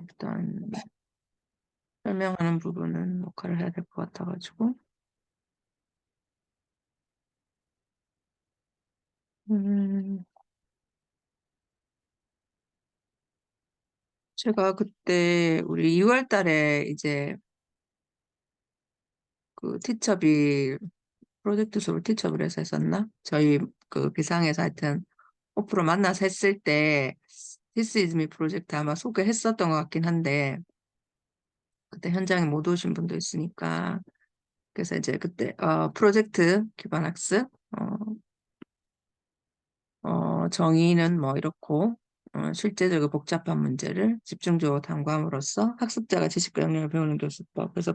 일단 설명하는 부분은 녹화를 해야 될 것 같아가지고. 음, 제가 그때 우리 2월 달에 이제 그 티처비 프로젝트 수업을 티처비를 해서 했었나? 저희 그 비상에서 하여튼 오프로 만나서 했을 때 This is me 프로젝트 아마 소개했었던 것 같긴 한데 그때 현장에 못 오신 분도 있으니까 그래서 이제 그때 프로젝트 기반 학습 정의는 뭐 이렇고 실제적으로 복잡한 문제를 집중적으로 탐구함으로써 학습자가 지식과 역량을 배우는 교수법. 그래서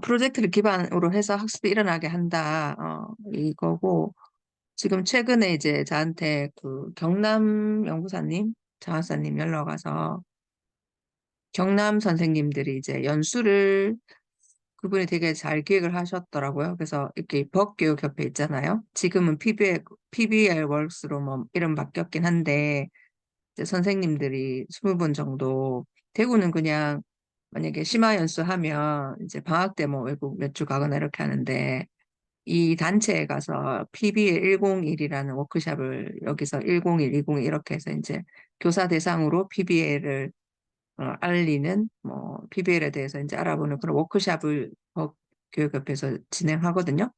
프로젝트를 기반으로 해서 학습이 일어나게 한다. 이거고 지금 최근에 이제 저한테 그 경남 연구사님, 장학사님 연락 와서 경남 선생님들이 이제 연수를 그분이 되게 잘 기획을 하셨더라고요. 그래서 이렇게 법교육협회 있잖아요. 지금은 PBL 월스로 뭐 이름 바뀌었긴 한데 이제 선생님들이 20분 정도 대구는 그냥 만약에 심화 연수하면 이제 방학 때 뭐 외국 몇 주 가거나 이렇게 하는데 이 단체에 가서 PBL 101이라는 워크숍을 여기서 101, 201 이렇게 해서 이제 교사 대상으로 PBL을 알리는 뭐 PBL에 대해서 이제 알아보는 그런 워크숍을 교육협회에서 진행하거든요.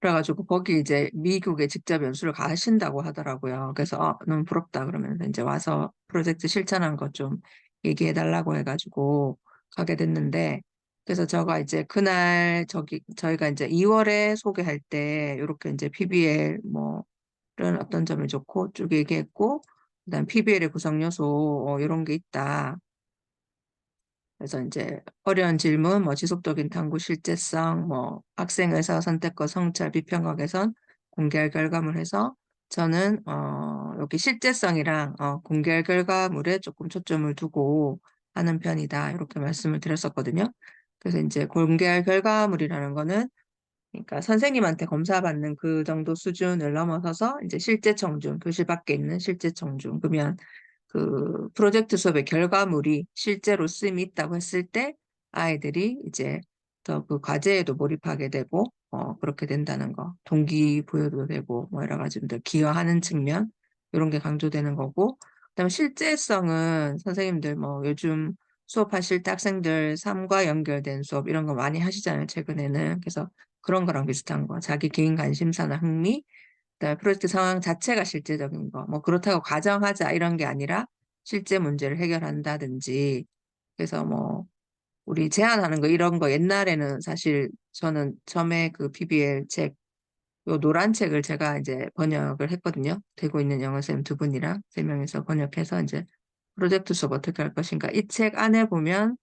그래가지고 거기 이제 미국에 직접 연수를 가신다고 하더라고요. 그래서 너무 부럽다 그러면서 이제 와서 프로젝트 실천한 것 좀 얘기해 달라고 해가지고 가게 됐는데 그래서 제가 이제 그날 저희가 이제 2월에 소개할 때 이렇게 이제 PBL 뭐 이런 어떤 점이 좋고 쭉 얘기했고 그다음 PBL의 구성 요소 이런 게 있다. 그래서 이제 어려운 질문, 뭐 지속적인 탐구 실제성, 뭐 학생 의사 선택과 성찰 비평과 개선, 공개할 결과물 해서 저는 여기 실제성이랑 공개할 결과물에 조금 초점을 두고 하는 편이다. 이렇게 말씀을 드렸었거든요. 그래서 이제 공개할 결과물이라는 거는 그러니까 선생님한테 검사받는 그 정도 수준을 넘어서서 이제 실제 청중, 교실 밖에 있는 실제 청중. 그러면 그 프로젝트 수업의 결과물이 실제로 쓰임이 있다고 했을 때 아이들이 이제 더 그 과제에도 몰입하게 되고 그렇게 된다는 거. 동기부여도 되고 뭐 여러 가지 더 기여하는 측면 이런 게 강조되는 거고 그다음에 실제성은 선생님들 뭐 요즘 수업하실 때 학생들 삶과 연결된 수업 이런 거 많이 하시잖아요, 최근에는. 그래서 그런 거랑 비슷한 거. 자기 개인 관심사나 흥미, 그다음에 프로젝트 상황 자체가 실제적인 거. 뭐 그렇다고 과정하자 이런 게 아니라 실제 문제를 해결한다든지. 그래서 뭐 우리 제안하는 거 이런 거 옛날에는 사실 저는 처음에 그 PBL 책, 요 노란 책을 제가 이제 번역을 했거든요. 되고 있는 영어 선생님 두 분이랑 세 명이서 번역해서 이제 프로젝트 수업 어떻게 할 것인가. 이 책 안에 보면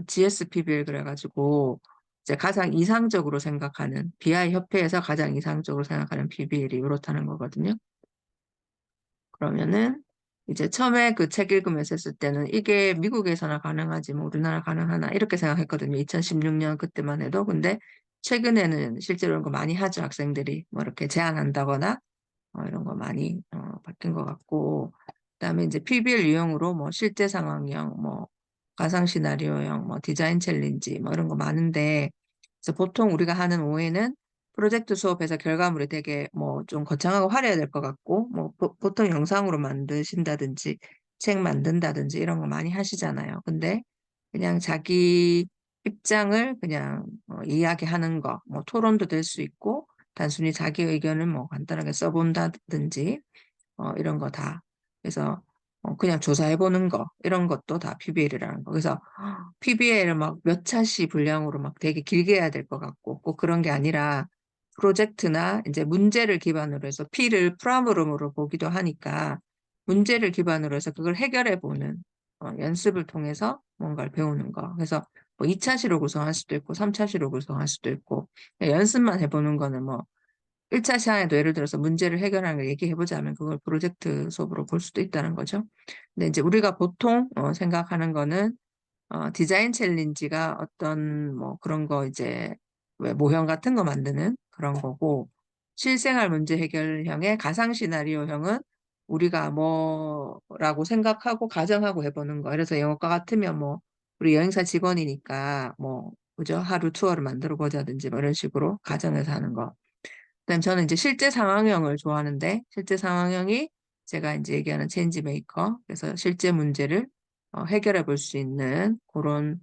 GSPBL 그래가지고 이제 가장 이상적으로 생각하는 BI 협회에서 가장 이상적으로 생각하는 PBL이 이렇다는 거거든요. 그러면은 이제 처음에 그 책 읽으면서 했을 때는 이게 미국에서나 가능하지 뭐 우리나라 가능하나 이렇게 생각했거든요. 2016년 그때만 해도. 근데 최근에는 실제로 이런 거 많이 하죠. 학생들이 뭐 이렇게 제안한다거나 이런 거 많이 바뀐 것 같고 그다음에 이제 PBL 유형으로 뭐 실제 상황형, 뭐 가상 시나리오형, 뭐 디자인 챌린지 뭐 이런 거 많은데 그래서 보통 우리가 하는 오해는 프로젝트 수업에서 결과물이 되게 뭐 좀 거창하고 화려해야 될 것 같고 뭐 보통 영상으로 만드신다든지 책 만든다든지 이런 거 많이 하시잖아요. 근데 그냥 자기 입장을 그냥 이야기하는 거, 뭐 토론도 될 수 있고 단순히 자기 의견을 뭐 간단하게 써본다든지 이런 거 다. 그래서 그냥 조사해보는 거 이런 것도 다 PBL이라는 거. 그래서 PBL을 막 몇 차시 분량으로 막 되게 길게 해야 될 것 같고 꼭 그런 게 아니라 프로젝트나 이제 문제를 기반으로 해서 P를 프라브롬으로 보기도 하니까 문제를 기반으로 해서 그걸 해결해보는 연습을 통해서 뭔가를 배우는 거. 그래서 뭐 2차시로 구성할 수도 있고 3차시로 구성할 수도 있고 연습만 해보는 거는 뭐 1차 시간에도 예를 들어서 문제를 해결하는 걸 얘기해보자면 그걸 프로젝트 수업으로 볼 수도 있다는 거죠. 근데 이제 우리가 보통 생각하는 거는 디자인 챌린지가 어떤 뭐 그런 거 이제 왜 모형 같은 거 만드는 그런 거고 실생활 문제 해결형의 가상 시나리오형은 우리가 뭐라고 생각하고 가정하고 해보는 거. 그래서 영어과 같으면 뭐 우리 여행사 직원이니까 뭐 그죠? 하루 투어를 만들어 보자든지 뭐 이런 식으로 가정해서 하는 거. 그다음 저는 이제 실제 상황형을 좋아하는데 실제 상황형이 제가 이제 얘기하는 체인지 메이커. 그래서 실제 문제를 해결해 볼 수 있는 그런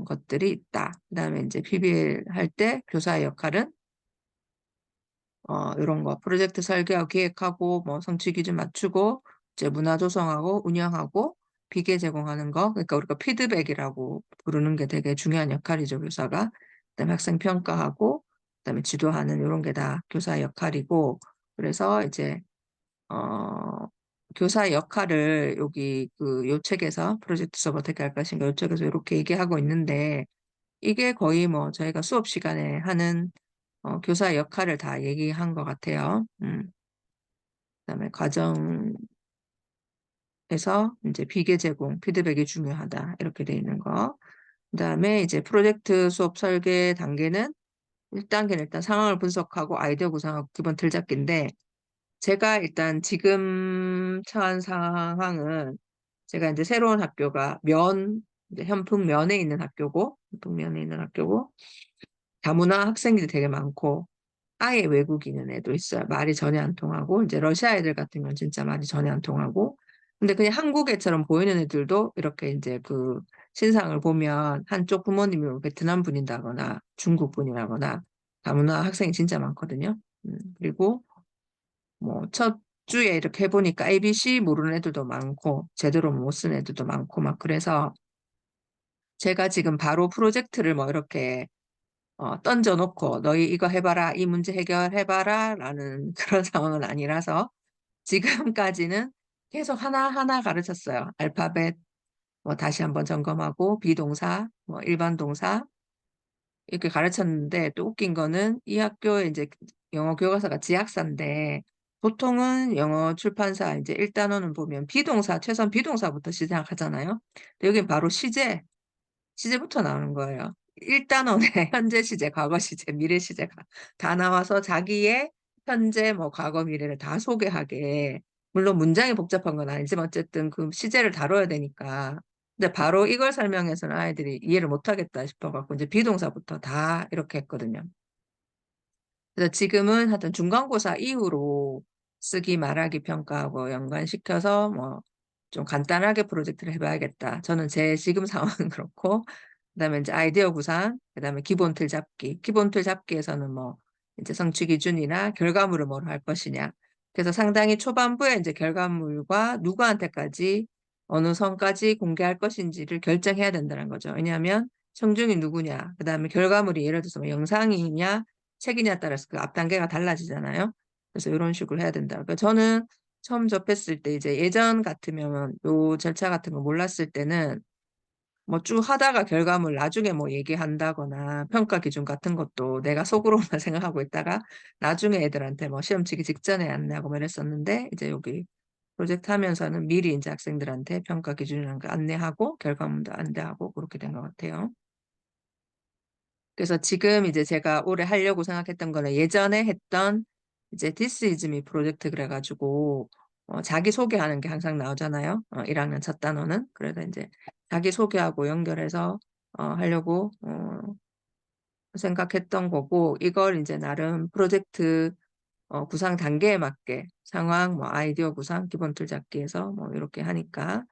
것들이 있다. 그다음에 이제 PBL 할 때 교사의 역할은 이런 거 프로젝트 설계하고 기획하고 뭐 성취 기준 맞추고 이제 문화 조성하고 운영하고 비계 제공하는 거. 그러니까 우리가 피드백이라고 부르는 게 되게 중요한 역할이죠, 교사가. 그다음에 학생 평가하고 그다음에 지도하는 이런 게 다 교사의 역할이고. 그래서 이제 어 교사의 역할을 여기 그 요 책에서 프로젝트 수업 어떻게 할 것인가 요 책에서 이렇게 얘기하고 있는데 이게 거의 뭐 저희가 수업 시간에 하는 교사의 역할을 다 얘기한 것 같아요. 그다음에 과정에서 이제 비계 제공, 피드백이 중요하다. 이렇게 돼 있는 거. 그다음에 이제 프로젝트 수업 설계 단계는 1단계는 일단 상황을 분석하고 아이디어 구상하고 기본 틀 잡기인데 제가 일단 지금 처한 상황은 제가 이제 새로운 학교가 이제 현풍면에 있는 학교고, 현풍면에 있는 학교고, 다문화 학생들이 되게 많고, 아예 외국인은 애도 있어요. 말이 전혀 안 통하고, 이제 러시아 애들 같은 건 진짜 말이 전혀 안 통하고, 근데 그냥 한국 애처럼 보이는 애들도 이렇게 이제 그 신상을 보면 한쪽 부모님이 뭐 베트남 분이다거나 중국 분이라거나 다문화 학생이 진짜 많거든요. 그리고 뭐 첫 주에 이렇게 해보니까 ABC 모르는 애들도 많고, 제대로 못 쓰는 애들도 많고, 막 그래서 제가 지금 바로 프로젝트를 뭐 이렇게 던져놓고 너희 이거 해봐라, 이 문제 해결해봐라 라는 그런 상황은 아니라서 지금까지는 계속 하나하나 가르쳤어요. 알파벳 뭐 다시 한번 점검하고 비동사, 뭐 일반 동사 이렇게 가르쳤는데 또 웃긴 거는 이 학교에 이제 영어 교과서가 지약사인데 보통은 영어 출판사 이제 1단원은 보면 비동사, 최소한 비동사부터 시작하잖아요. 근데 여긴 바로 시제부터 나오는 거예요. 1단원에 현재 시제, 과거 시제, 미래 시제가 다 나와서 자기의 현재, 뭐 과거, 미래를 다 소개하게. 물론 문장이 복잡한 건 아니지만 어쨌든 그 시제를 다뤄야 되니까. 근데 바로 이걸 설명해서는 아이들이 이해를 못하겠다 싶어갖고 이제 비동사부터 다 이렇게 했거든요. 그래서 지금은 하여튼 중간고사 이후로 쓰기 말하기 평가하고 연관시켜서 뭐 좀 간단하게 프로젝트를 해봐야겠다. 저는 제 지금 상황은 그렇고 그다음에 이제 아이디어 구상, 그다음에 기본 틀 잡기. 기본 틀 잡기에서는 뭐 이제 성취 기준이나 결과물을 뭐로 할 것이냐. 그래서 상당히 초반부에 이제 결과물과 누구한테까지 어느 선까지 공개할 것인지를 결정해야 된다는 거죠. 왜냐하면 청중이 누구냐, 그다음에 결과물이 예를 들어서 뭐 영상이냐, 책이냐에 따라서 그 앞 단계가 달라지잖아요. 그래서 이런 식으로 해야 된다. 그러니까 저는 처음 접했을 때 이제 예전 같으면 요 절차 같은 거 몰랐을 때는 뭐 쭉 하다가 결과물 나중에 뭐 얘기한다거나 평가 기준 같은 것도 내가 속으로만 생각하고 있다가 나중에 애들한테 뭐 시험 치기 직전에 안내하고 뭐 이랬었는데 이제 여기 프로젝트 하면서는 미리 이제 학생들한테 평가 기준이라는 거 안내하고 결과물도 안내하고 그렇게 된 것 같아요. 그래서 지금 이제 제가 올해 하려고 생각했던 거는 예전에 했던 이제 This is me 프로젝트 그래가지고 자기 소개하는 게 항상 나오잖아요. 1학년 첫 단원은. 그래서 이제 자기 소개하고 연결해서 하려고 생각했던 거고 이걸 이제 나름 프로젝트 구상 단계에 맞게 상황, 뭐 아이디어 구상, 기본 틀 잡기해서 뭐 이렇게 하니까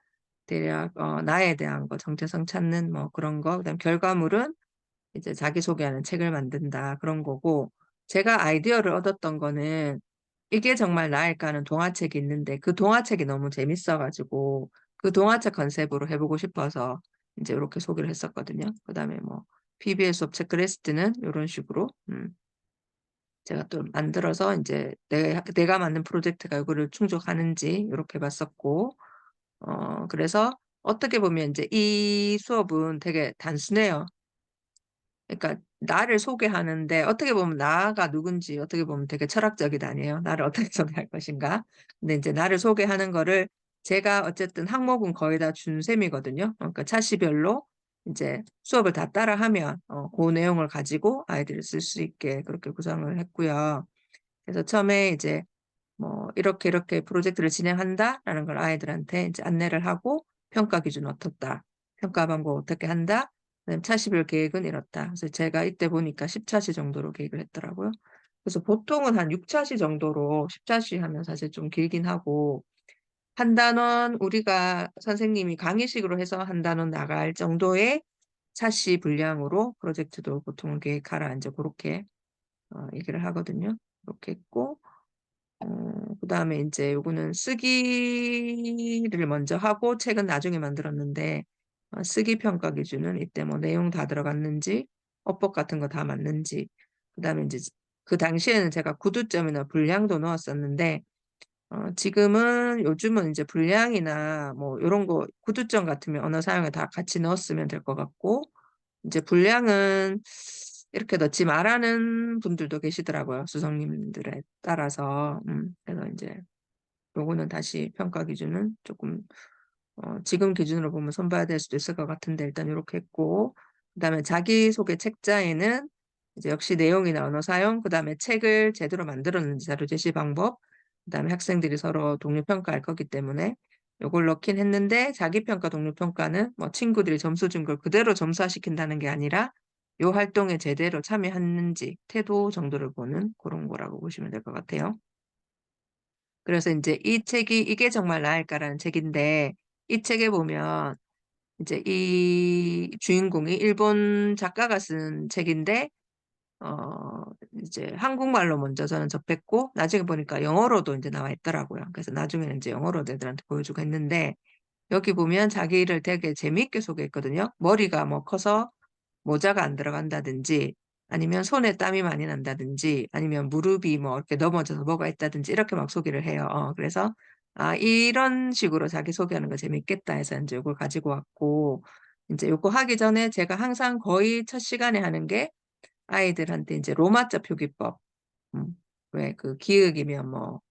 대략 나에 대한 거, 정체성 찾는 뭐 그런 거, 그다음 결과물은 이제 자기소개하는 책을 만든다 그런 거고 제가 아이디어를 얻었던 거는 이게 정말 나일까 하는 동화책이 있는데 그 동화책이 너무 재밌어가지고 그 동화책 컨셉으로 해보고 싶어서 이제 이렇게 소개를 했었거든요. 그다음에 뭐 PBL 수업 체크리스트는 이런 식으로 제가 또 만들어서 이제 내가 만든 프로젝트가 이거를 충족하는지 이렇게 봤었고 그래서 어떻게 보면 이제 이 수업은 되게 단순해요. 그러니까 나를 소개하는데 어떻게 보면 나가 누군지 어떻게 보면 되게 철학적이다 아니에요. 나를 어떻게 소개할 것인가. 근데 이제 나를 소개하는 거를 제가 어쨌든 항목은 거의 다 준 셈이거든요. 그러니까 차시별로 이제 수업을 다 따라하면 그 내용을 가지고 아이들이 쓸 수 있게 그렇게 구성을 했고요. 그래서 처음에 이제 뭐 이렇게 이렇게 프로젝트를 진행한다라는 걸 아이들한테 이제 안내를 하고 평가 기준 어떻다, 평가 방법 어떻게 한다, 그다음에 차시별 계획은 이렇다. 그래서 제가 이때 보니까 10차시 정도로 계획을 했더라고요. 그래서 보통은 한 6차시 정도로 10차시 하면 사실 좀 길긴 하고 한 단원 우리가 선생님이 강의식으로 해서 한 단원 나갈 정도의 차시 분량으로 프로젝트도 보통은 계획하라 이제 그렇게 얘기를 하거든요. 그렇게 했고 그다음에 이제 요거는 쓰기를 먼저 하고 책은 나중에 만들었는데 쓰기 평가 기준은 이때 뭐 내용 다 들어갔는지 어법 같은 거 다 맞는지 그다음에 이제 그 당시에는 제가 구두점이나 분량도 넣었었는데 지금은 요즘은 이제 분량이나 뭐 요런 거 구두점 같으면 언어 사용에 다 같이 넣었으면 될 것 같고 이제 분량은 이렇게 넣지 말라는 분들도 계시더라고요. 수석님들에 따라서. 그래서 이제 요거는 다시 평가 기준은 조금 지금 기준으로 보면 손봐야 될 수도 있을 것 같은데 일단 요렇게 했고 그다음에 자기소개 책자에는 이제 역시 내용이나 언어 사용, 그다음에 책을 제대로 만들었는지 자료 제시 방법, 그다음에 학생들이 서로 동료 평가할 거기 때문에 요걸 넣긴 했는데 자기평가, 동료평가는 뭐 친구들이 점수 준 걸 그대로 점수화시킨다는 게 아니라 요 활동에 제대로 참여했는지 태도 정도를 보는 그런 거라고 보시면 될 것 같아요. 그래서 이제 이 책이 이게 정말 나을까라는 책인데 이 책에 보면 이제 이 주인공이 일본 작가가 쓴 책인데 어 이제 한국말로 먼저 저는 접했고 나중에 보니까 영어로도 이제 나와 있더라고요. 그래서 나중에는 이제 영어로 애들한테 보여주고 했는데 여기 보면 자기를 되게 재미있게 소개했거든요. 머리가 뭐 커서 모자가 안 들어간다든지 아니면 손에 땀이 많이 난다든지 아니면 무릎이 뭐 이렇게 넘어져서 뭐가 있다든지 이렇게 막 소개를 해요. 그래서 이런 식으로 자기 소개하는 거 재밌겠다 해서 이제 요걸 가지고 왔고 이제 요거 하기 전에 제가 항상 거의 첫 시간에 하는 게 아이들한테 이제 로마자 표기법, 음, 왜 그 기역이면 뭐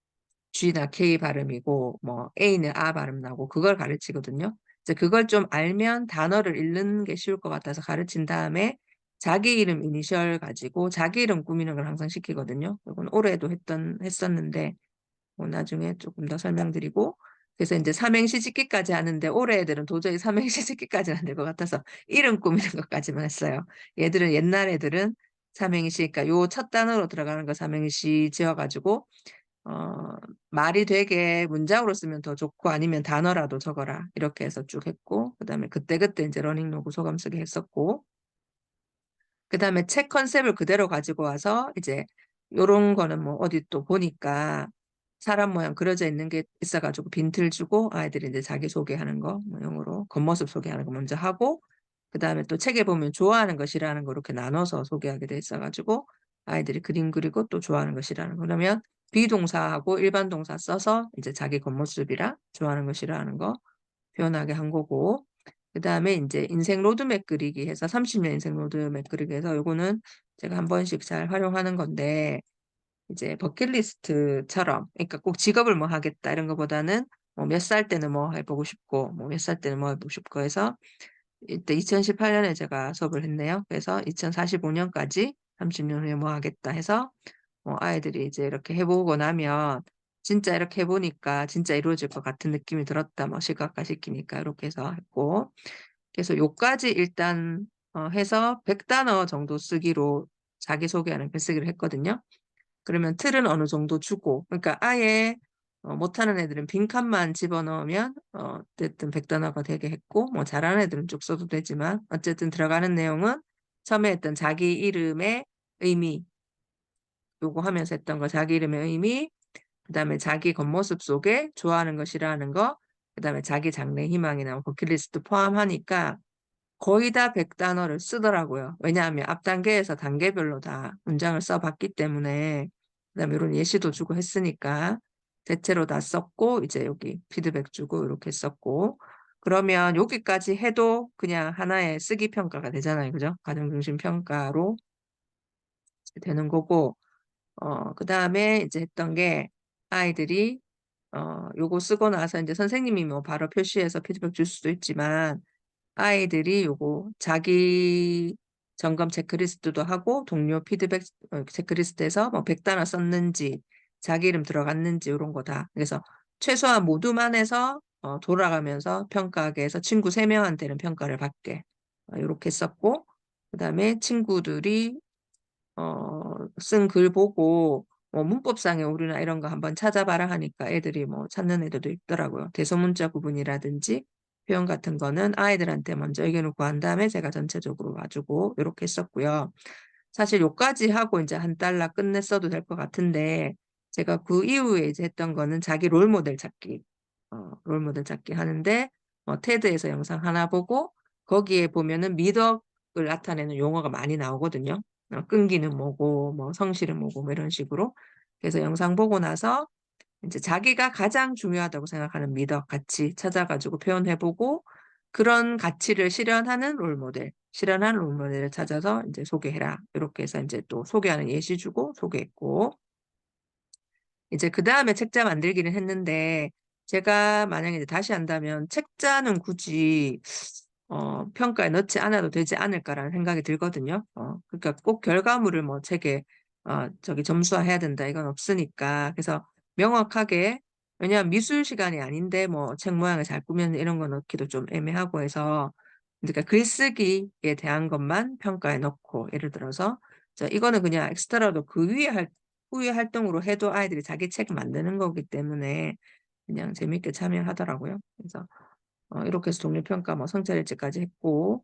G나 K 발음이고 뭐 A는 아 발음 나고 그걸 가르치거든요. 이제 그걸 좀 알면 단어를 읽는 게 쉬울 것 같아서 가르친 다음에 자기 이름 이니셜 가지고 자기 이름 꾸미는 걸 항상 시키거든요. 이건 올해도 했었는데 뭐 나중에 조금 더 설명드리고 그래서 이제 삼행시 짓기까지 하는데 올해 애들은 도저히 삼행시 짓기까지는 안 될 것 같아서 이름 꾸미는 것까지만 했어요. 얘들은 옛날 애들은 삼행시 그러니까 요 첫 단어로 들어가는 거 삼행시 지어가지고 어, 말이 되게 문장으로 쓰면 더 좋고 아니면 단어라도 적어라. 이렇게 해서 쭉 했고, 그 다음에 그때그때 이제 러닝로그 소감 쓰기 했었고, 그 다음에 책 컨셉을 그대로 가지고 와서 이제 요런 거는 뭐 어디 또 보니까 사람 모양 그려져 있는 게 있어가지고 빈틀 주고 아이들이 이제 자기소개하는 거, 뭐 영어로 겉모습 소개하는 거 먼저 하고, 그 다음에 또 책에 보면 좋아하는 거 싫어하는 거 이렇게 나눠서 소개하게 돼 있어가지고 아이들이 그림 그리고 또 좋아하는 거 싫어하는 거 그러면 비동사하고 일반 동사 써서 이제 자기 겉모습이랑 좋아하는 거 싫어하는 거 표현하게 한 거고 그 다음에 이제 인생 로드맵 그리기 해서 30년 인생 로드맵 그리기 해서 요거는 제가 한 번씩 잘 활용하는 건데 이제 버킷리스트처럼 그러니까 꼭 직업을 뭐 하겠다 이런 거보다는 뭐 몇 살 때는 뭐 해보고 싶고 뭐 몇 살 때는 뭐 해보고 싶고 해서 이때 2018년에 제가 수업을 했네요. 그래서 2045년까지 30년 후에 뭐 하겠다 해서 아이들이 이제 이렇게 해보고 나면 진짜 이렇게 해보니까 진짜 이루어질 것 같은 느낌이 들었다. 뭐 시각화 시키니까 이렇게 해서 했고 그래서 요까지 일단 해서 100단어 정도 쓰기로 자기소개하는 글쓰기를 했거든요. 그러면 틀은 어느 정도 주고 그러니까 아예 못하는 애들은 빈칸만 집어넣으면 어쨌든 100단어가 되게 했고 뭐 잘하는 애들은 쭉 써도 되지만 어쨌든 들어가는 내용은 처음에 했던 자기 이름의 의미 요거 하면서 했던 거 자기 이름의 의미 그다음에 자기 겉모습 속에 좋아하는 거 싫어하는 거 그다음에 자기 장래 희망이나 버킷리스트 포함하니까 거의 다 100단어를 쓰더라고요. 왜냐하면 앞 단계에서 단계별로 다 문장을 써봤기 때문에 그다음에 이런 예시도 주고 했으니까 대체로 다 썼고 이제 여기 피드백 주고 이렇게 썼고 그러면 여기까지 해도 그냥 하나의 쓰기 평가가 되잖아요. 그죠? 가정중심 평가로 되는 거고 그다음에 이제 했던 게 아이들이 요거 쓰고 나서 이제 선생님이 뭐 바로 표시해서 피드백 줄 수도 있지만 아이들이 요거 자기 점검 체크리스트도 하고 동료 피드백 체크리스트에서 뭐 100단어 썼는지 자기 이름 들어갔는지 이런 거 다. 그래서 최소한 모두만 해서 돌아가면서 평가하게 해서 친구 3명한테는 평가를 받게 이렇게 썼고 그다음에 친구들이 쓴 글 보고 뭐 문법상의 오류나 이런 거 한번 찾아봐라 하니까 애들이 뭐 찾는 애들도 있더라고요. 대소문자 구분이라든지 표현 같은 거는 아이들한테 먼저 의견을 구한 다음에 제가 전체적으로 봐주고 이렇게 했었고요. 사실 요까지 하고 이제 한 달러 끝냈어도 될 것 같은데 제가 그 이후에 이제 했던 거는 자기 롤모델 찾기, 롤모델 찾기 하는데 테드에서 영상 하나 보고 거기에 보면은 미덕을 나타내는 용어가 많이 나오거든요. 끈기는 뭐고, 뭐 성실은 뭐고, 뭐 이런 식으로. 그래서 영상 보고 나서 이제 자기가 가장 중요하다고 생각하는 미덕 가치 찾아가지고 표현해보고 그런 가치를 실현한 롤모델을 찾아서 이제 소개해라. 이렇게 해서 이제 또 소개하는 예시 주고 소개했고 이제 그 다음에 책자 만들기를 했는데 제가 만약에 이제 다시 한다면 책자는 굳이 평가에 넣지 않아도 되지 않을까라는 생각이 들거든요. 그러니까 꼭 결과물을 뭐 책에 저기 점수화해야 된다 이건 없으니까 그래서 명확하게 왜냐하면 미술 시간이 아닌데 뭐 책 모양을 잘 꾸미는 이런 거 넣기도 좀 애매하고 해서 그러니까 글쓰기에 대한 것만 평가에 넣고 예를 들어서 자, 이거는 그냥 엑스트라도 그 위에 후위 활동으로 해도 아이들이 자기 책 만드는 거기 때문에 그냥 재밌게 참여하더라고요. 그래서 이렇게 해서 동료평가 뭐 성찰일지까지 했고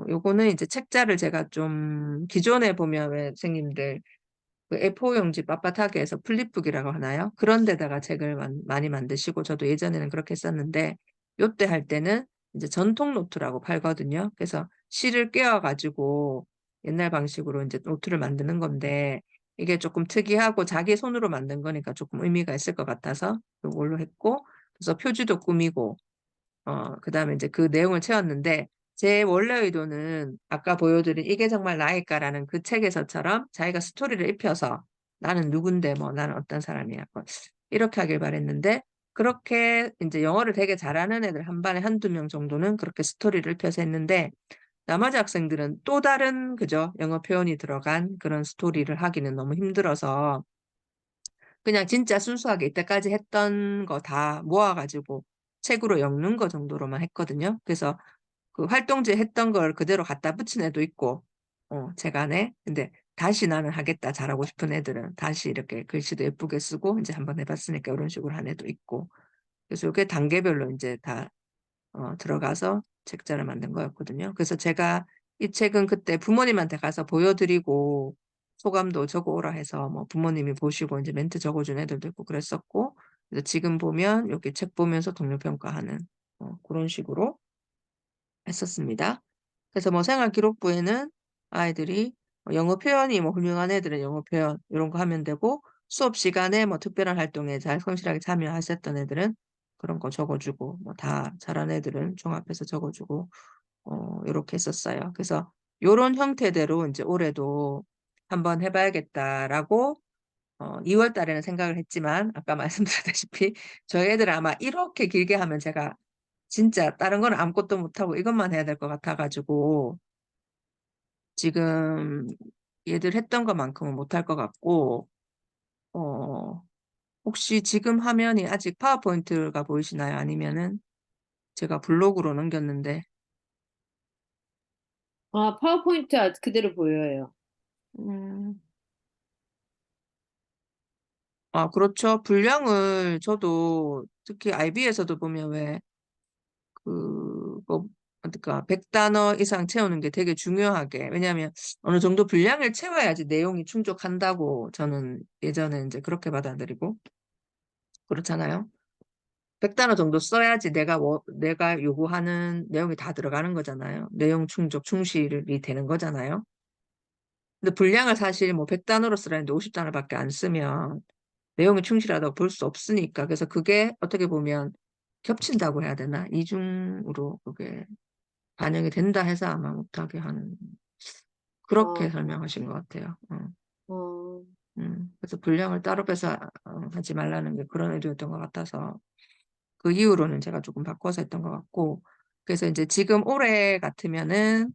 요거는 이제 책자를 제가 좀 기존에 보면 왜 선생님들 그 A4 용지 빳빳하게 해서 플립북이라고 하나요? 그런 데다가 책을 많이 만드시고 저도 예전에는 그렇게 했었는데 요때 할 때는 이제 전통 노트라고 팔거든요. 그래서 실을 꿰어가지고 옛날 방식으로 이제 노트를 만드는 건데 이게 조금 특이하고 자기 손으로 만든 거니까 조금 의미가 있을 것 같아서 이걸로 했고 그래서 표지도 꾸미고 그다음에 이제 그 내용을 채웠는데 제 원래 의도는 아까 보여드린 이게 정말 나일까라는 그 책에서처럼 자기가 스토리를 입혀서 나는 누군데 뭐 나는 어떤 사람이야 뭐 이렇게 하길 바랬는데 그렇게 이제 영어를 되게 잘하는 애들 한 반에 한두 명 정도는 그렇게 스토리를 입혀서 했는데 나머지 학생들은 또 다른 그죠 영어 표현이 들어간 그런 스토리를 하기는 너무 힘들어서 그냥 진짜 순수하게 이때까지 했던 거 다 모아가지고 책으로 엮는 거 정도로만 했거든요. 그래서 그 활동지에 했던 걸 그대로 갖다 붙인 애도 있고, 책 안에. 근데 다시 나는 하겠다, 잘하고 싶은 애들은 다시 이렇게 글씨도 예쁘게 쓰고 이제 한번 해봤으니까 이런 식으로 한 애도 있고. 그래서 이게 단계별로 이제 다 들어가서 책자를 만든 거였거든요. 그래서 제가 이 책은 그때 부모님한테 가서 보여드리고 소감도 적어오라 해서 뭐 부모님이 보시고 이제 멘트 적어준 애들도 있고 그랬었고 그래서 지금 보면 여기 책 보면서 동료평가하는 그런 식으로 했었습니다. 그래서 뭐 생활기록부에는 아이들이 영어 표현이 뭐 훌륭한 애들은 영어 표현 이런 거 하면 되고 수업 시간에 뭐 특별한 활동에 잘 성실하게 참여하셨던 애들은 그런 거 적어주고 뭐 다 잘한 애들은 종합해서 적어주고 이렇게 했었어요. 그래서 요런 형태대로 이제 올해도 한번 해봐야겠다라고 2월 달에는 생각을 했지만 아까 말씀드렸다시피 저희 애들 아마 이렇게 길게 하면 제가 진짜 다른 건 아무것도 못하고 이것만 해야 될 것 같아가지고 지금 얘들 했던 것만큼은 못할 것 같고 어, 혹시 지금 화면이 아직 파워포인트가 보이시나요? 아니면은 제가 블로그로 넘겼는데 아, 파워포인트 그대로 보여요. 음, 그렇죠. 분량을 저도 특히 IB에서도 보면 왜 뭐, 그러니까 100단어 이상 채우는 게 되게 중요하게. 왜냐하면 어느 정도 분량을 채워야지 내용이 충족한다고 저는 예전에 이제 그렇게 받아들이고 그렇잖아요. 100단어 정도 써야지 내가 요구하는 내용이 다 들어가는 거잖아요. 내용 충족, 충실이 되는 거잖아요. 근데 분량을 사실 뭐 100단어로 쓰라는데 50단어밖에 안 쓰면 내용이 충실하다고 볼 수 없으니까. 그래서 그게 어떻게 보면 겹친다고 해야 되나? 이중으로 그게 반영이 된다 해서 아마 못하게 하는 어, 그렇게 설명하신 것 같아요. 어, 그래서 분량을 따로 빼서 하지 말라는 게 그런 의도였던 것 같아서 그 이후로는 제가 조금 바꿔서 했던 것 같고 그래서 이제 지금 올해 같으면은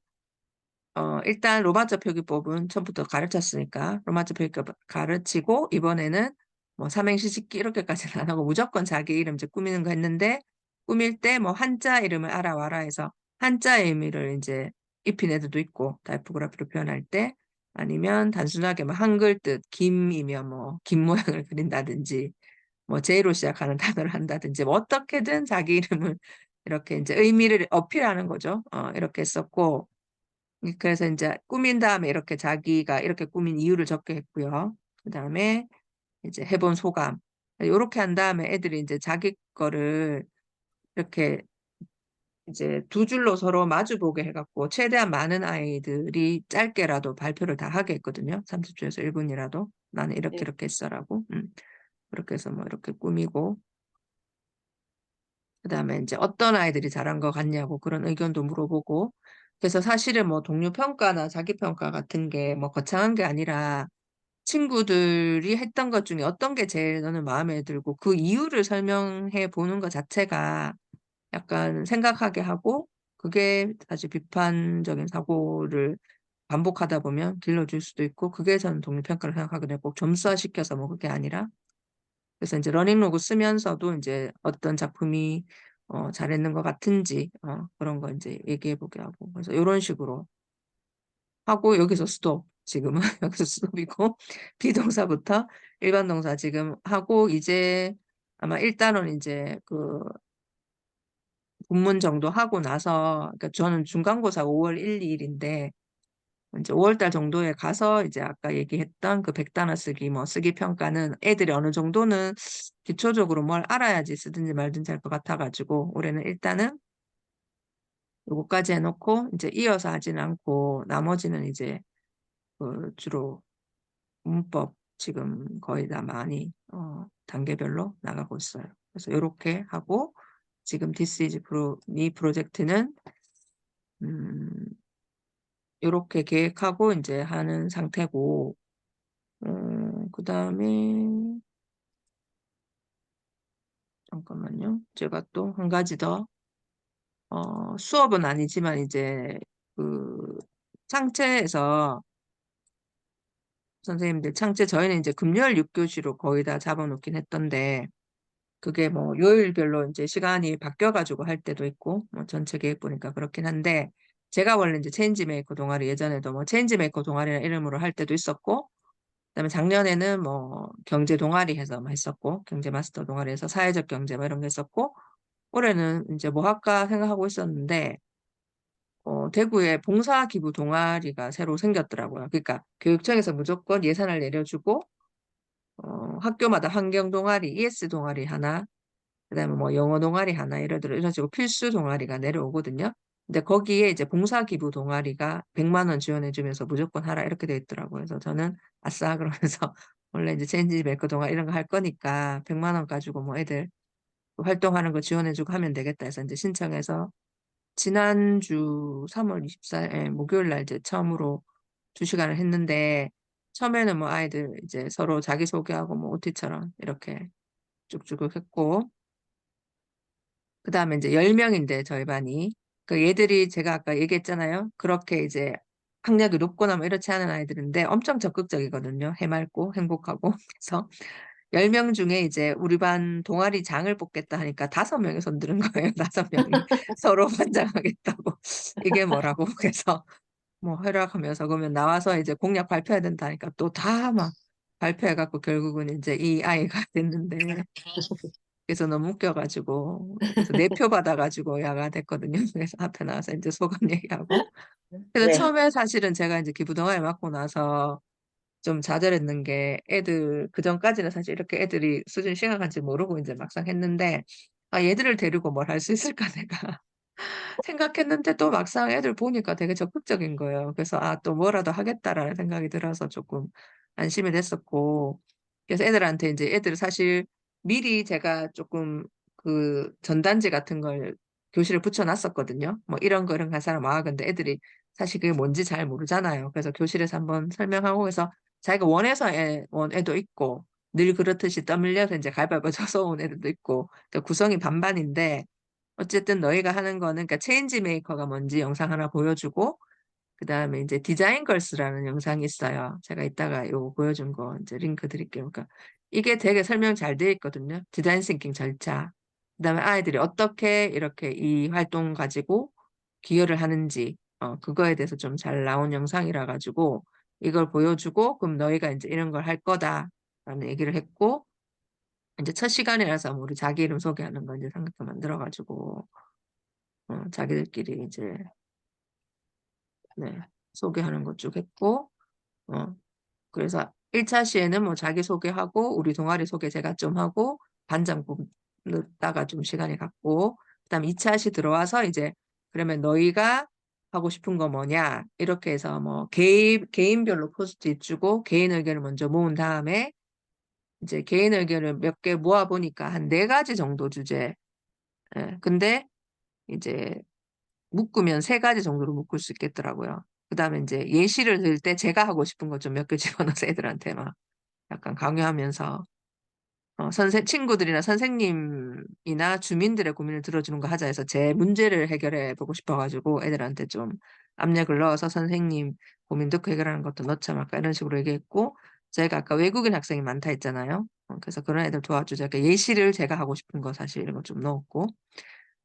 일단 로마자 표기법은 처음부터 가르쳤으니까 로마자 표기법 가르치고 이번에는 뭐 삼행시 짓기 이렇게까지는 안 하고 무조건 자기 이름 이제 꾸미는 거 했는데 꾸밀 때 뭐 한자 이름을 알아와라 해서 한자의 의미를 이제 입힌 애들도 있고 타이포그라피로 표현할 때 아니면 단순하게 뭐 한글 뜻 김이면 뭐 김 모양을 그린다든지 뭐 J로 시작하는 단어를 한다든지 뭐 어떻게든 자기 이름을 이렇게 이제 의미를 어필하는 거죠. 이렇게 썼고 그래서 이제 꾸민 다음에 이렇게 자기가 이렇게 꾸민 이유를 적게 했고요. 그다음에 이제 해본 소감. 이렇게 한 다음에 애들이 이제 자기 거를 이렇게 이제 두 줄로 서로 마주 보게 해갖고 최대한 많은 아이들이 짧게라도 발표를 다 하게 했거든요. 30초에서 1분이라도 나는 이렇게 네. 이렇게 했어라고. 그렇게 해서 뭐 이렇게 꾸미고 그다음에 이제 어떤 아이들이 잘한 것 같냐고 그런 의견도 물어보고 그래서 사실은 뭐 동료 평가나 자기 평가 같은 게 뭐 거창한 게 아니라 친구들이 했던 것 중에 어떤 게 제일 너는 마음에 들고 그 이유를 설명해 보는 것 자체가 약간 생각하게 하고 그게 사실 비판적인 사고를 반복하다 보면 길러줄 수도 있고 그게 저는 독립평가를 생각하거든요. 꼭 점수화 시켜서 뭐 그게 아니라 그래서 이제 러닝로그 쓰면서도 이제 어떤 작품이 잘했는 것 같은지 그런 거 이제 얘기해 보게 하고 그래서 이런 식으로 하고 여기서 스톱 지금은 여기서 스톱이고 비동사부터 일반 동사 지금 하고 이제 아마 일단은 이제 그 본문 정도 하고 나서 그러니까 저는 중간고사 5월 1, 2일인데 이제 5월 달 정도에 가서 이제 아까 얘기했던 그 100단어 쓰기 뭐 쓰기 평가는 애들이 어느 정도는 기초적으로 뭘 알아야지 쓰든지 말든지 할 것 같아가지고 올해는 일단은 요거까지 해놓고 이제 이어서 하지는 않고 나머지는 이제 그 주로 문법 지금 거의 다 많이 단계별로 나가고 있어요. 그래서 이렇게 하고 지금 This is Me 프로젝트는 이렇게 계획하고 이제 하는 상태고 그다음에 잠깐만요. 제가 또 한 가지 더 수업은 아니지만 이제 그 창체에서 선생님들 창체 저희는 이제 금요일 6교시로 거의 다 잡아놓긴 했던데 그게 뭐 요일별로 이제 시간이 바뀌어가지고 할 때도 있고 뭐 전체 계획 보니까 그렇긴 한데 제가 원래 이제 체인지 메이커 동아리 예전에도 뭐 체인지 메이커 동아리라는 이름으로 할 때도 있었고 그다음에 작년에는 뭐 경제 동아리 해서 뭐 했었고 경제 마스터 동아리 해서 사회적 경제 뭐 이런 거 했었고 올해는 이제 뭐 할까 생각하고 있었는데 대구에 봉사기부 동아리가 새로 생겼더라고요. 그러니까 교육청에서 무조건 예산을 내려주고 학교마다 환경 동아리, ES 동아리 하나 그다음에 뭐 영어 동아리 하나 이런 식으로 필수 동아리가 내려오거든요. 근데 거기에 이제 봉사기부 동아리가 100만 원 지원해주면서 무조건 하라 이렇게 돼 있더라고요. 그래서 저는 아싸 그러면서 원래 이제 체인지 메이커 동아리 이런 거 할 거니까 100만 원 가지고 뭐 애들 활동하는 거 지원해주고 하면 되겠다 해서 이제 신청해서 지난주 3월 24일 목요일 날 이제 처음으로 2시간을 했는데 처음에는 뭐 아이들 이제 서로 자기소개하고 뭐 OT처럼 이렇게 쭉쭉 했고 그 다음에 이제 10명인데 저희 반이 그 얘들이 제가 아까 얘기했잖아요. 그렇게 이제 학력이 높거나 뭐 이렇지 않은 아이들인데 엄청 적극적이거든요. 해맑고 행복하고 그래서 10명 중에 이제 우리 반 동아리 장을 뽑겠다 하니까 5명이 손드는 거예요. 5명이 서로 반장하겠다고 이게 뭐라고 그래서 뭐 허락하면서 그러면 나와서 이제 공약 발표해야 된다니까 또 다 막 발표해갖고 결국은 이제 이 아이가 됐는데 그래서 너무 웃겨가지고 그래서 네 표 받아가지고 야가 됐거든요. 그래서 앞에 나와서 이제 소감 얘기하고 그래서 네. 처음에 사실은 제가 이제 기부동아리 맡고 나서 좀 좌절했는 게 애들 그전까지는 사실 이렇게 애들이 수준이 심각한지 모르고 이제 막상 했는데 아 얘들을 데리고 뭘 할 수 있을까 내가 생각했는데 또 막상 애들 보니까 되게 적극적인 거예요. 그래서 아, 또 뭐라도 하겠다라는 생각이 들어서 조금 안심이 됐었고. 그래서 애들한테 이제 애들 사실 미리 제가 조금 그 전단지 같은 걸 교실에 붙여놨었거든요. 뭐 이런 거 이런 거 한 사람 와. 근데 애들이 사실 그게 뭔지 잘 모르잖아요. 그래서 교실에서 한번 설명하고 해서 자기가 원해서 원 애도 있고 늘 그렇듯이 떠밀려서 이제 갈바위보 져서 온 애들도 있고 그러니까 구성이 반반인데 어쨌든 너희가 하는 거는 그러니까 체인지 메이커가 뭔지 영상 하나 보여주고 그다음에 이제 디자인 걸스라는 영상이 있어요. 제가 이따가 요거 보여준 거 이제 링크 드릴게요. 그러니까 이게 되게 설명 잘 돼 있거든요. 디자인 싱킹 절차. 그다음에 아이들이 어떻게 이렇게 이 활동 가지고 기여를 하는지 그거에 대해서 좀 잘 나온 영상이라 가지고 이걸 보여주고 그럼 너희가 이제 이런 걸 할 거다라는 얘기를 했고 이제 첫 시간이라서 뭐 우리 자기 이름 소개하는 거 이제 삼각형 만들어 가지고 자기들끼리 이제 네, 소개하는 거 쭉 했고 어, 그래서 1차 시에는 뭐 자기소개하고 우리 동아리 소개 제가 좀 하고 반장 뽑다가 좀 시간이 갔고 그다음 2차 시 들어와서 이제 그러면 너희가 하고 싶은 거 뭐냐 이렇게 해서 뭐 개인별로 포스트잇 주고 개인 의견을 먼저 모은 다음에 이제 개인 의견을 몇 개 모아 보니까 한 4가지 정도 주제. 예, 근데 이제 묶으면 3가지 정도로 묶을 수 있겠더라고요. 그다음에 이제 예시를 들 때 제가 하고 싶은 거 좀 몇 개 집어넣어서 애들한테 막 약간 강요하면서 친구들이나 선생님이나 주민들의 고민을 들어주는 거 하자 해서 제 문제를 해결해 보고 싶어가지고 애들한테 좀 압력을 넣어서 선생님 고민 듣고 해결하는 것도 넣자 말까 이런 식으로 얘기했고 제가 아까 외국인 학생이 많다 했잖아요. 그래서 그런 애들 도와주자. 그러니까 예시를 제가 하고 싶은 거 사실 이런 거 좀 넣었고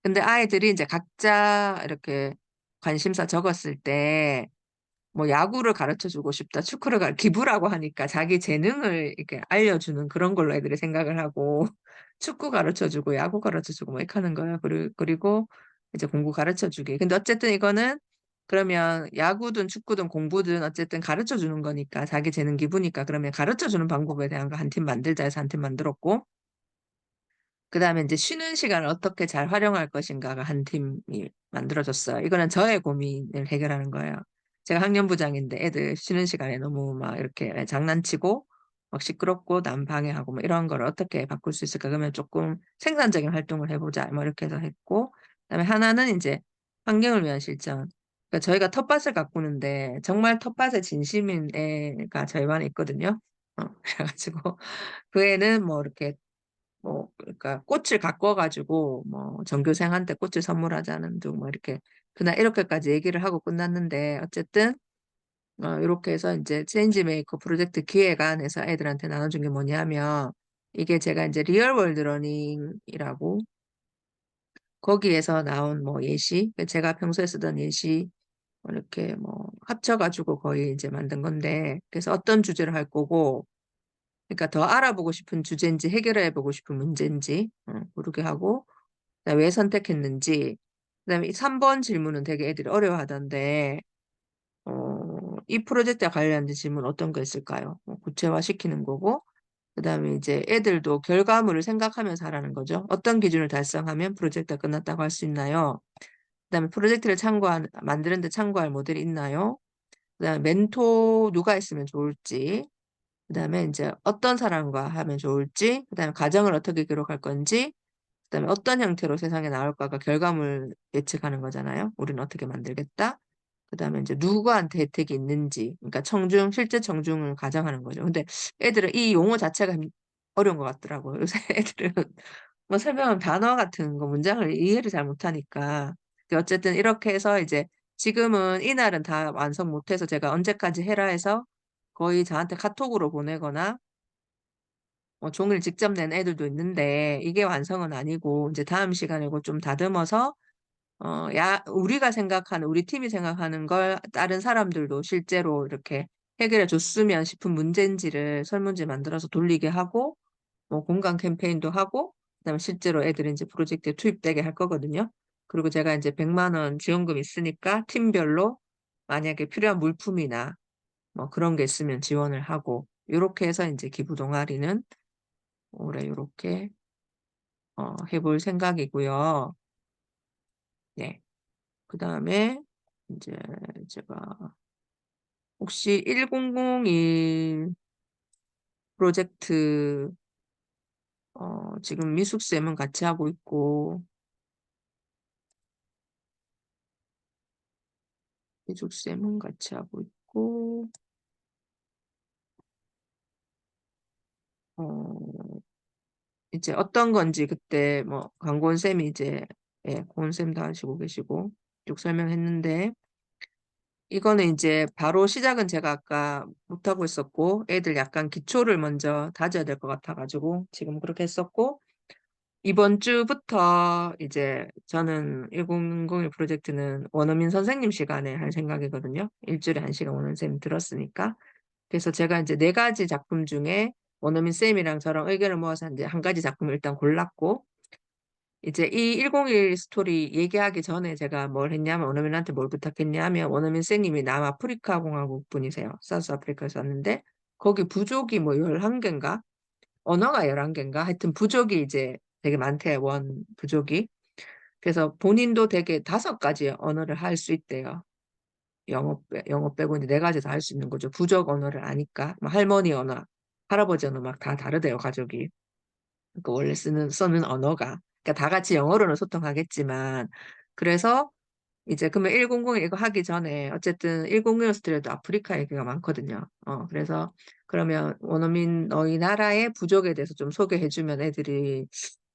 근데 아이들이 이제 각자 이렇게 관심사 적었을 때 뭐 야구를 가르쳐 주고 싶다, 기부라고 하니까 자기 재능을 이렇게 알려주는 그런 걸로 애들이 생각을 하고 축구 가르쳐 주고 야구 가르쳐 주고 뭐 이렇게 하는 거예요. 그리고 이제 공부 가르쳐 주기. 근데 어쨌든 이거는 그러면 야구든 축구든 공부든 어쨌든 가르쳐 주는 거니까 자기 재능 기부니까 그러면 가르쳐 주는 방법에 대한 거 한 팀 만들자 해서 한 팀 만들었고 그다음에 이제 쉬는 시간을 어떻게 잘 활용할 것인가가 한 팀이 만들어졌어요. 이거는 저의 고민을 해결하는 거예요. 제가 학년부장인데 애들 쉬는 시간에 너무 막 이렇게 장난치고 막 시끄럽고 남 방해하고 뭐 이런 거를 어떻게 바꿀 수 있을까? 그러면 조금 생산적인 활동을 해보자. 뭐 이렇게 해서 했고, 그다음에 하나는 이제 환경을 위한 실천. 그러니까 저희가 텃밭을 가꾸는데 정말 텃밭에 진심인 애가 저희 반에 있거든요. 그래가지고 그 애는 뭐 이렇게 뭐 그러니까 꽃을 가꿔가지고 뭐 전교생한테 꽃을 선물하자는 등 뭐 이렇게 그날 이렇게까지 얘기를 하고 끝났는데 어쨌든 이렇게 해서 이제 체인지 메이커 프로젝트 기획안에서 애들한테 나눠준 게 뭐냐면 이게 제가 이제 리얼월드 러닝이라고 거기에서 나온 뭐 예시 제가 평소에 쓰던 예시 뭐 이렇게 뭐 합쳐가지고 거의 이제 만든 건데 그래서 어떤 주제를 할 거고 그러니까 더 알아보고 싶은 주제인지 해결해보고 싶은 문제인지 모르게 하고 그다음에 왜 선택했는지 그다음에 3번 질문은 되게 애들이 어려워하던데 이 프로젝트와 관련된 질문 어떤 거 있을까요? 구체화시키는 거고 그다음에 이제 애들도 결과물을 생각하면서 하라는 거죠. 어떤 기준을 달성하면 프로젝트가 끝났다고 할 수 있나요? 그다음에 프로젝트를 만드는데 참고할 모델이 있나요? 그다음에 멘토 누가 있으면 좋을지 그다음에 이제 어떤 사람과 하면 좋을지, 그다음에 과정을 어떻게 기록할 건지, 그다음에 어떤 형태로 세상에 나올까가 결과물 예측하는 거잖아요. 우리는 어떻게 만들겠다. 그다음에 이제 누구한테 혜택이 있는지, 그러니까 실제 청중을 가정하는 거죠. 근데 애들은 이 용어 자체가 어려운 것 같더라고요. 요새 애들은 뭐 설명한 단어 같은 거 문장을 이해를 잘 못하니까. 어쨌든 이렇게 해서 이제 지금은 이날은 다 완성 못해서 제가 언제까지 해라 해서 거의 저한테 카톡으로 보내거나 종이를 직접 낸 애들도 있는데 이게 완성은 아니고 이제 다음 시간에 이거 좀 다듬어서 우리가 생각하는 우리 팀이 생각하는 걸 다른 사람들도 실제로 이렇게 해결해 줬으면 싶은 문제인지를 설문지 만들어서 돌리게 하고 뭐 공간 캠페인도 하고 그다음에 실제로 애들이 이제 프로젝트에 투입되게 할 거거든요. 그리고 제가 이제 100만 원 지원금 있으니까 팀별로 만약에 필요한 물품이나 뭐 그런 게 있으면 지원을 하고 이렇게 해서 이제 기부 동아리는 올해 이렇게 해볼 생각이고요. 네. 그다음에 이제 제가 혹시 1001 프로젝트 지금 미숙쌤은 같이 하고 있고 미숙쌤은 같이 하고 있고 어, 이제 어떤 건지 그때 뭐 강고은 쌤이 이제 고은 쌤도 하시고 계시고 쭉 설명했는데 이거는 이제 바로 시작은 제가 아까 못하고 있었고, 애들 약간 기초를 먼저 다져야 될 것 같아가지고, 지금 그렇게 했었고, 이번 주부터 이제 저는 1001 프로젝트는 원어민 선생님 시간에 할 생각이거든요. 일주일에 1시간 원어민 선생님 들었으니까. 그래서 제가 이제 4가지 작품 중에 원어민 쌤이랑 저랑 의견을 모아서 이제 한 가지 작품을 일단 골랐고, 이제 이 101 스토리 얘기하기 전에 제가 뭘 했냐면, 원어민한테 뭘 부탁했냐면, 원어민 쌤님이 남아프리카 공화국 분이세요. 사우스 아프리카에서 왔는데, 거기 부족이 뭐 11개인가? 언어가 11개인가? 하여튼 부족이 이제 되게 많대요. 원 부족이. 그래서 본인도 되게 5가지 언어를 할 수 있대요. 영어 빼고 이제 4가지 다 할 수 있는 거죠. 부족 언어를 아니까. 뭐 할머니 언어, 할아버지 언어 막 다 다르대요, 가족이. 그 원래 쓰는 언어가. 그러니까 다 같이 영어로는 소통하겠지만. 그래서 이제 그러면 100 이거 하기 전에 어쨌든 101 스트레도 아프리카 얘기가 많거든요. 그래서 그러면 원어민 너희 나라의 부족에 대해서 좀 소개해주면 애들이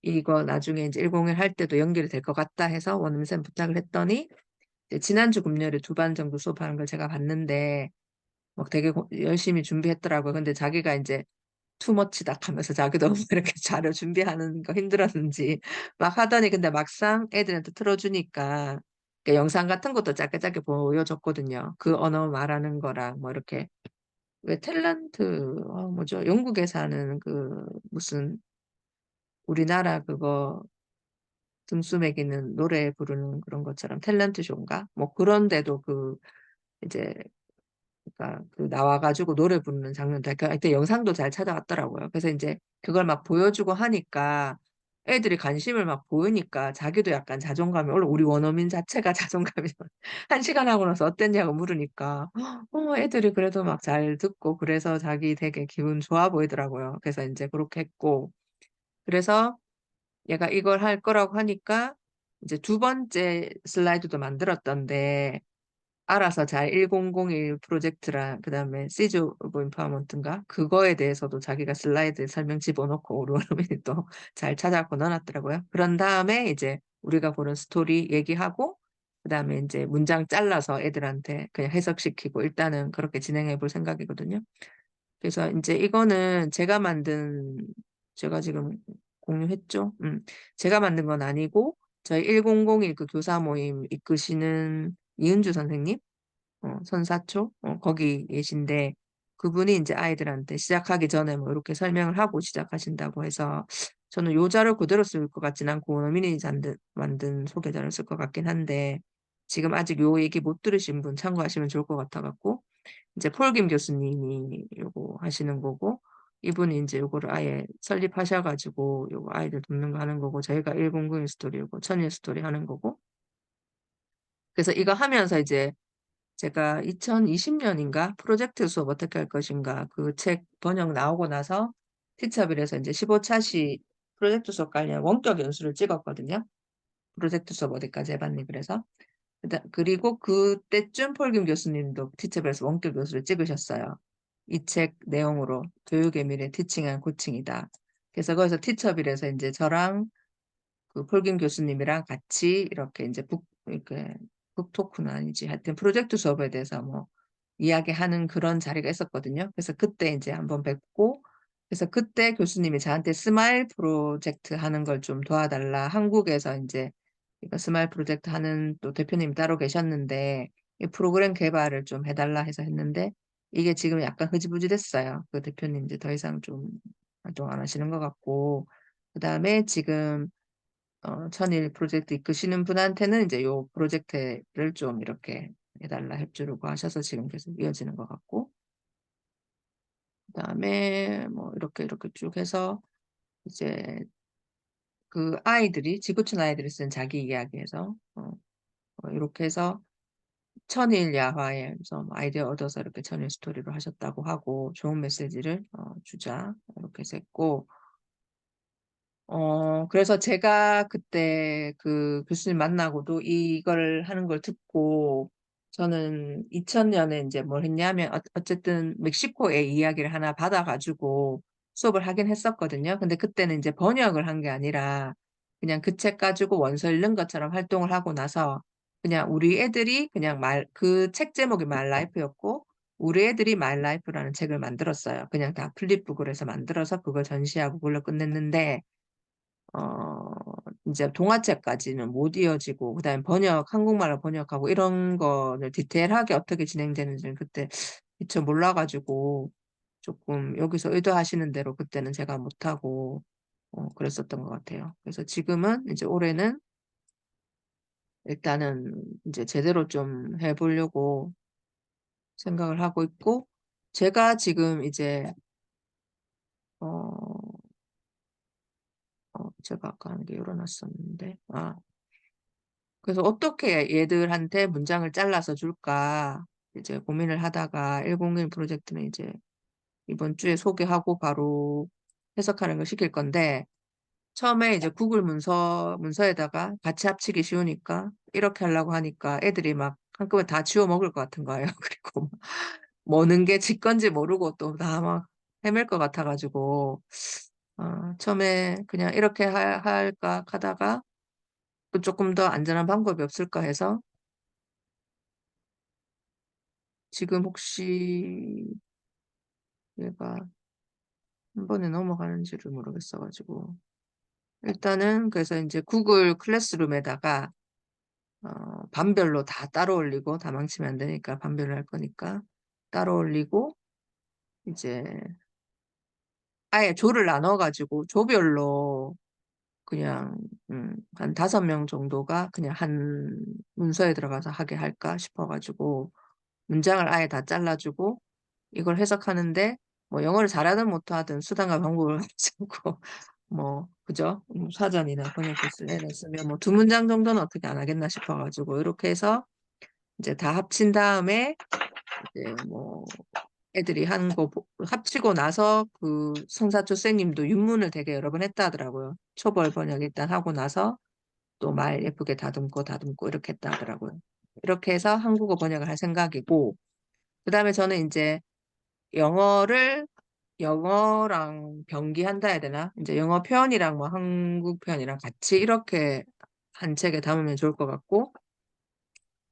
이거 나중에 이제 101 할 때도 연결이 될 것 같다 해서 원어민 쌤 부탁을 했더니 이제 지난주 금요일에 2반 정도 수업하는 걸 제가 봤는데 막 되게 열심히 준비했더라고요. 근데 자기가 이제 투머치다 하면서 자기도 이렇게 자료 준비하는 거 힘들었는지 막 하더니 근데 막상 애들한테 틀어주니까 그러니까 영상 같은 것도 짧게 짧게 보여줬거든요. 그 언어 말하는 거랑 뭐 이렇게 왜 탤런트 뭐죠? 영국에 사는 그 무슨 우리나라 그거 등수 매기는 노래 부르는 그런 것처럼 탤런트 쇼인가? 뭐 그런데도 그 이제 그러니까 그 나와가지고 노래 부르는 장면도 하여튼 영상도 잘 찾아왔더라고요. 그래서 이제 그걸 막 보여주고 하니까 애들이 관심을 막 보이니까 자기도 약간 자존감이 올라. 우리 원어민 자체가 자존감이 1시간 하고 나서 어땠냐고 물으니까 애들이 그래도 막 잘 듣고 그래서 자기 되게 기분 좋아 보이더라고요. 그래서 이제 그렇게 했고 그래서 얘가 이걸 할 거라고 하니까 이제 2번째 슬라이드도 만들었던데 알아서 잘 1001 프로젝트랑 그다음에 시즈 오브 임파워먼트인가 그거에 대해서도 자기가 슬라이드에 설명 집어넣고 우리 원어민이 또 잘 찾아갖고 넣어놨더라고요. 그런 다음에 이제 우리가 보는 스토리 얘기하고 그다음에 이제 문장 잘라서 애들한테 그냥 해석시키고 일단은 그렇게 진행해 볼 생각이거든요. 그래서 이제 이거는 제가 지금 공유했죠. 제가 만든 건 아니고 저희 1001 그 교사 모임 이끄시는 이은주 선생님 선사초 거기 계신데 그분이 이제 아이들한테 시작하기 전에 뭐 이렇게 설명을 하고 시작하신다고 해서 저는 요 자료 그대로 쓸 것 같진 않고 원어민이 만든 소개자를 쓸 것 같긴 한데 지금 아직 요 얘기 못 들으신 분 참고하시면 좋을 것 같아갖고 이제 폴김 교수님이 요거 하시는 거고 이분이 이제 요거를 아예 설립하셔가지고 요거 아이들 돕는 거 하는 거고 저희가 109 스토리 요거 천일 스토리 하는 거고 그래서 이거 하면서 이제 제가 2020년인가 프로젝트 수업 어떻게 할 것인가 그 책 번역 나오고 나서 티처빌에서 이제 15차시 프로젝트 수업 관련 원격 연수를 찍었거든요. 프로젝트 수업 어디까지 해봤니 그래서 그리고 그때쯤 폴김 교수님도 티처빌에서 원격 연수를 찍으셨어요. 이 책 내용으로 교육의 미래 티칭 앤 코칭이다. 그래서 거기서 티처빌에서 이제 저랑 그 폴김 교수님이랑 같이 이렇게 이제 이렇게 북토크는 아니지. 하여튼 프로젝트 수업에 대해서 뭐 이야기하는 그런 자리가 있었거든요. 그래서 그때 이제 한번 뵙고, 그래서 그때 교수님이 저한테 스마일 프로젝트 하는 걸 좀 도와달라. 한국에서 이제 이거 스마일 프로젝트 하는 또 대표님이 따로 계셨는데, 이 프로그램 개발을 좀 해달라 해서 했는데, 이게 지금 약간 흐지부지 됐어요. 그 대표님 이제 더 이상 좀 활동 안 하시는 것 같고, 그 다음에 지금 천일 프로젝트 이끄시는 분한테는 이제 요 프로젝트를 좀 이렇게 해달라 해주려고 하셔서 지금 계속 이어지는 것 같고, 그다음에 뭐 이렇게 쭉 해서 이제 그 아이들이 지구촌 아이들이 쓴 자기 이야기에서 이렇게 해서 천일 야화에서 뭐 아이디어 얻어서 이렇게 천일 스토리로 하셨다고 하고 좋은 메시지를 주자 이렇게 해서 했고 그래서 제가 그때 그 교수님 만나고도 이걸 하는 걸 듣고 저는 2000년에 이제 뭘 했냐면 어쨌든 멕시코의 이야기를 하나 받아가지고 수업을 하긴 했었거든요. 근데 그때는 이제 번역을 한 게 아니라 그냥 그 책 가지고 원서 읽는 것처럼 활동을 하고 나서 그냥 우리 애들이 그냥 그 책 제목이 마이 라이프였고, 우리 애들이 마이 라이프라는 책을 만들었어요. 그냥 다 플립북으로 해서 만들어서 그걸 전시하고 그걸로 끝냈는데, 어, 이제 동화책까지는 못 이어지고, 그다음에 한국말로 번역하고 이런 거를 디테일하게 어떻게 진행되는지는 그때 미처 몰라가지고, 조금 여기서 의도하시는 대로 그때는 제가 못하고, 그랬었던 것 같아요. 그래서 지금은 이제 올해는 일단은 이제 제대로 좀 해보려고 생각을 하고 있고, 제가 지금 이제, 어, 제가 아까 한 게 열어놨었는데, 그래서 어떻게 얘들한테 문장을 잘라서 줄까 이제 고민을 하다가 101 프로젝트는 이제 이번 주에 소개하고 바로 해석하는 걸 시킬 건데, 처음에 이제 구글 문서에다가 같이 합치기 쉬우니까 이렇게 하려고 하니까 애들이 막 한꺼번에 다 지워 먹을 것 같은 거예요. 그리고 뭐는 게 지 건지 모르고 또 다 막 헤맬 것 같아가지고, 처음에 그냥 이렇게 할까 하다가 또 조금 더 안전한 방법이 없을까 해서 지금 혹시 얘가 한 번에 넘어가는지를 모르겠어가지고, 일단은 그래서 이제 구글 클래스룸에다가 반별로 다 따로 올리고, 다 망치면 안 되니까 반별로 할 거니까 따로 올리고, 이제 아예 조를 나눠가지고 조별로 그냥 한 5명 정도가 그냥 한 문서에 들어가서 하게 할까 싶어가지고 문장을 아예 다 잘라주고 이걸 해석하는데 뭐 영어를 잘하든 못하든 수단과 방법을 가지고 뭐 그죠? 사전이나 번역기 쓸 애를 쓰면 뭐 2문장 정도는 어떻게 안 하겠나 싶어가지고 이렇게 해서 이제 다 합친 다음에 이제 뭐 애들이 한 거 합치고 나서 그 성사초 선생님도 윤문을 되게 여러 번 했다 하더라고요. 초벌 번역 일단 하고 나서 또 말 예쁘게 다듬고 이렇게 했다 하더라고요. 이렇게 해서 한국어 번역을 할 생각이고, 그 다음에 저는 이제 영어랑 병기한다 해야 되나? 이제 영어 표현이랑 뭐 한국 표현이랑 같이 이렇게 한 책에 담으면 좋을 것 같고,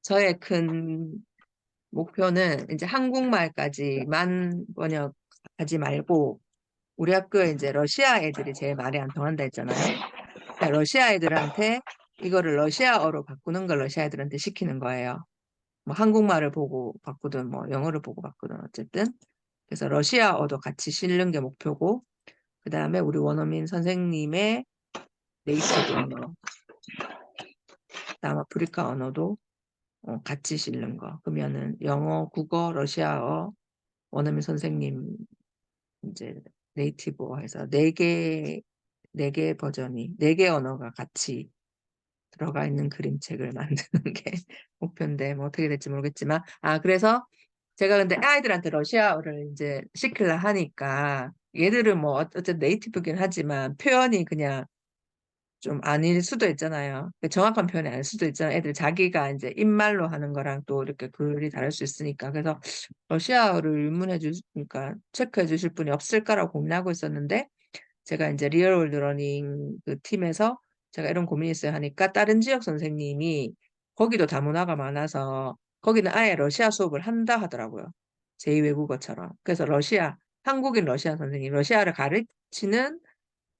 저의 큰 목표는 이제 한국말까지만 번역하지 말고, 우리 학교에 이제 러시아 애들이 제일 말이 안 통한다 했잖아요. 그러니까 러시아 애들한테 이거를 러시아어로 바꾸는 걸 러시아 애들한테 시키는 거예요. 뭐 한국말을 보고 바꾸든 뭐 영어를 보고 바꾸든 어쨌든. 그래서 러시아어도 같이 실는 게 목표고, 그 다음에 우리 원어민 선생님의 네이티브 언어, 그다음 아프리카 언어도 같이 실는 거. 그러면은 영어, 국어, 러시아어, 원어민 선생님 이제 네이티브어 해서 네 개 버전이, 4개 언어가 같이 들어가 있는 그림책을 만드는 게 목표인데, 뭐 어떻게 될지 모르겠지만, 그래서 제가 근데 아이들한테 러시아어를 이제 시키려 하니까, 얘들은 뭐 어쨌든 네이티브긴 하지만 표현이 그냥 좀 아닐 수도 있잖아요. 정확한 표현이 아닐 수도 있잖아요. 애들 자기가 이제 입말로 하는 거랑 또 이렇게 글이 다를 수 있으니까. 그래서 러시아어를 입문해 체크해 주실 분이 없을까라고 고민하고 있었는데, 제가 이제 리얼월드 러닝 그 팀에서 제가 이런 고민이 있어요 하니까 다른 지역 선생님이 거기도 다문화가 많아서 거기는 아예 러시아 수업을 한다 하더라고요. 제2외국어처럼. 그래서 한국인 러시아 선생님, 러시아를 가르치는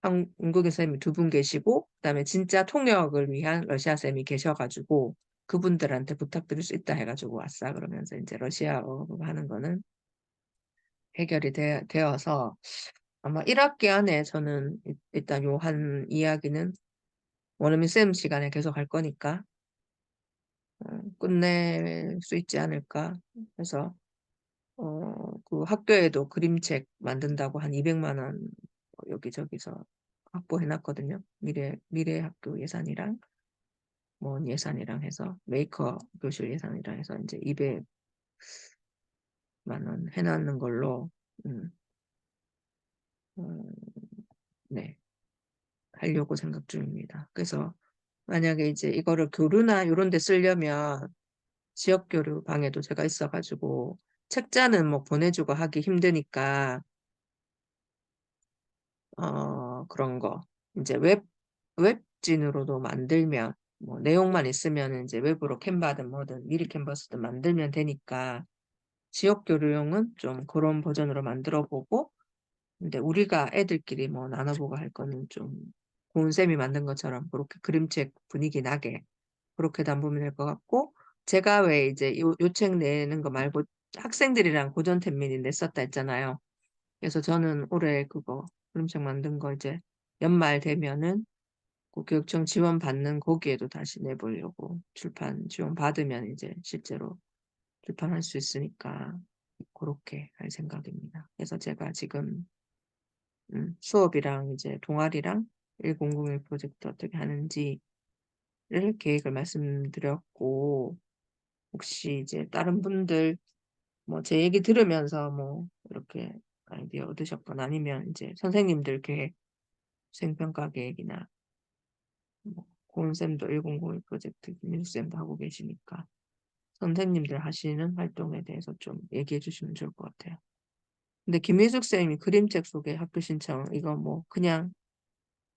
한국인 선생님이 2분 계시고, 그다음에 진짜 통역을 위한 러시아 쌤이 계셔가지고 그분들한테 부탁드릴 수 있다 해가지고 왔어. 그러면서 이제 러시아어 하는 거는 해결이 되어서 아마 1학기 안에 저는 일단 요 한 이야기는 원어민 쌤 시간에 계속 할 거니까 끝낼 수 있지 않을까 해서 그 학교에도 그림책 만든다고 한 200만 원 여기저기서 확보해 놨거든요. 미래 학교 예산이랑 뭔 예산이랑 해서 메이커 교실 예산이랑 해서 이제 200만 원 해놨는 걸로 음, 음, 네, 하려고 생각 중입니다. 그래서 만약에 이제 이거를 교류나 이런 데 쓰려면 지역 교류 방에도 제가 있어가지고 책자는 뭐 보내주고 하기 힘드니까 그런 거 이제 웹진으로도 만들면 뭐 내용만 있으면 이제 외부로 캔바든 뭐든 미리 캔버스든 만들면 되니까 지역 교류용은 좀 그런 버전으로 만들어 보고 근데 우리가 애들끼리 뭐 나눠보고 할 거는 좀 고은 쌤이 만든 것처럼 그렇게 그림책 분위기 나게 그렇게 담보면 될 것 같고 제가 왜 이제 요책 내는 거 말고 학생들이랑 고전택민이 냈었다 했잖아요. 그래서 저는 올해 그거 그림책 만든 거 이제 연말 되면은 그 교육청 지원 받는 거기에도 다시 내보려고 출판 지원 받으면 이제 실제로 출판할 수 있으니까 그렇게 할 생각입니다. 그래서 제가 지금 수업이랑 이제 동아리랑 1001 프로젝트 어떻게 하는지를 계획을 말씀드렸고 혹시 이제 다른 분들 뭐 제 얘기 들으면서 뭐 이렇게 아이디어 얻으셨거나 아니면 이제 선생님들 계획, 수행평가 계획이나 뭐 고은쌤도 1001 프로젝트 김민수쌤도 하고 계시니까 선생님들 하시는 활동에 대해서 좀 얘기해 주시면 좋을 것 같아요. 근데 김민숙 쌤이 그림책 소개 학교 신청 이거 뭐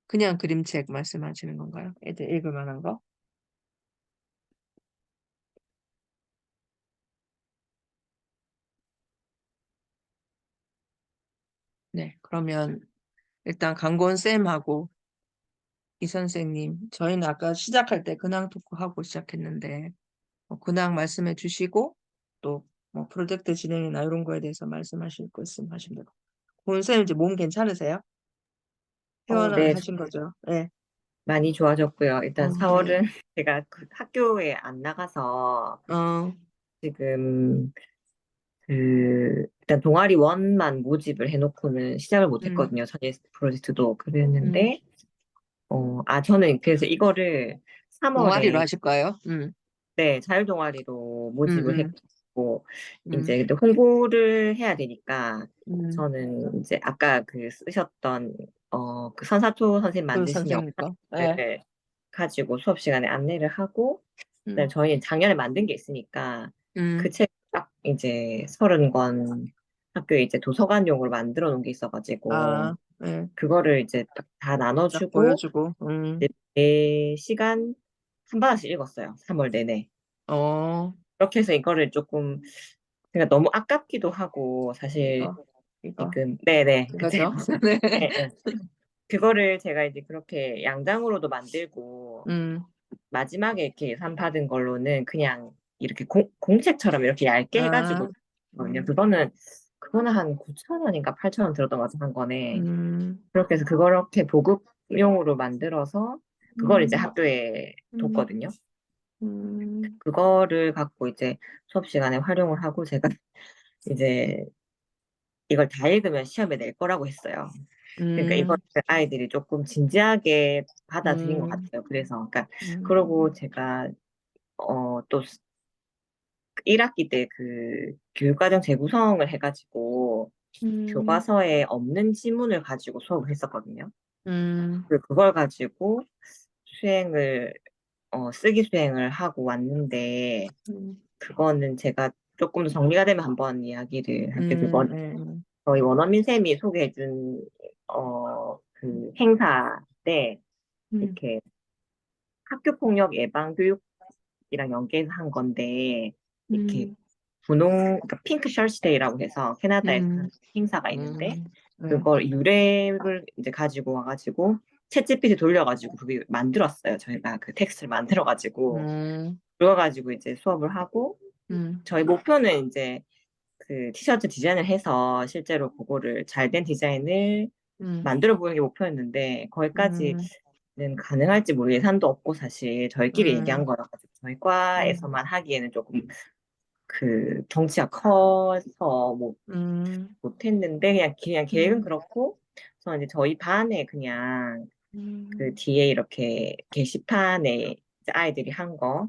그냥 그림책 말씀하시는 건가요? 애들 읽을 만한 거? 네, 그러면 일단 강권 쌤하고 이 선생님 저희는 아까 시작할 때 근황 토크 하고 시작했는데 근황 말씀해 주시고 또 뭐 프로젝트 진행이나 이런 거에 대해서 말씀하실 거 있으면 하시면 되고 고은 쌤 이제 몸 괜찮으세요? 퇴원을 네, 하신 거죠? 네. 많이 좋아졌고요. 일단 네. 4월은 제가 그 학교에 안 나가서 어, 지금 일단 동아리 원만 모집을 해놓고는 시작을 못 음, 했거든요. 전예 프로젝트도 음. 그랬는데, 저는 그래서 이거를 동아리로 3월에, 하실 거예요? 네, 자율동아리로 모집을 음, 했고, 음, 이제 근데 홍보를 해야 되니까, 음. 저는 이제 아까 그 쓰셨던, 그 선사투 선생님 그 만드신 선생님 거. 네. 영상을 가지고 수업 시간에 안내를 하고, 그다음에 음, 저희는 작년에 만든 게 있으니까 그 음. 책 딱 이제 30권 학교에 이제 도서관용으로 만들어 놓은 게 있어가지고 아, 네. 그거를 이제 딱 다 딱 나눠주고 보여주고, 이제 매 시간 한 번씩 읽었어요. 3월 내내. 어, 그렇게 해서 이거를 조금 제가 너무 아깝기도 하고 사실 이거, 지금 네네 그 책. 이거죠? 네. 네, 네. 그거를 제가 이제 그렇게 양장으로도 만들고 음, 마지막에 이렇게 예산 받은 걸로는 그냥 이렇게 공책처럼 이렇게 얇게 해가지고 아, 거든요. 음, 그거는 한 9천 원인가 8천 원 들었던 것 같아요, 한 권에. 음, 그렇게 해서 그렇게 보급용으로 만들어서 그걸 이제 음, 학교에 음, 뒀거든요. 음, 그거를 갖고 이제 수업 시간에 활용을 하고 제가 이제 이걸 다 읽으면 시험에 낼 거라고 했어요. 그러니까 이걸 음, 아이들이 조금 진지하게 받아들인 것 음, 같아요. 그래서, 그러니까, 음, 그러고 제가, 또 1학기 때 그 교육과정 재구성을 해가지고 음, 교과서에 없는 지문을 가지고 수업을 했었거든요. 음, 그걸 가지고 수행을, 쓰기 수행을 하고 왔는데, 음, 그거는 제가 조금 더 정리가 되면 한번 이야기를 할게요. 저희 원어민 쌤이 소개해준, 그 행사 때 음, 이렇게 학교폭력 예방 교육이랑 연계해서 한 건데, 이렇게 음, 그러니까 핑크 셔츠데이라고 해서 캐나다에서 하는 음, 행사가 있는데, 음, 네. 그걸 유래를 이제 가지고 와가지고, 챗GPT 돌려가지고 그게 만들었어요. 저희가 그 텍스트를 만들어가지고. 음, 그래가지고 이제 수업을 하고, 음, 저희 목표는 이제 그 티셔츠 디자인을 해서 실제로 그거를 잘 된 디자인을 음, 만들어 보는 게 목표였는데, 거기까지는 음, 가능할지 모르 예산도 없고 사실 저희끼리 얘기한 음, 거라 가지고 저희 음, 과에서만 하기에는 조금 그 덩치가 커서 음, 못했는데 그냥 계획은 음, 그렇고 저는 이제 저희 반에 그냥 그 음, 뒤에 이렇게 게시판에 이제 아이들이 한 거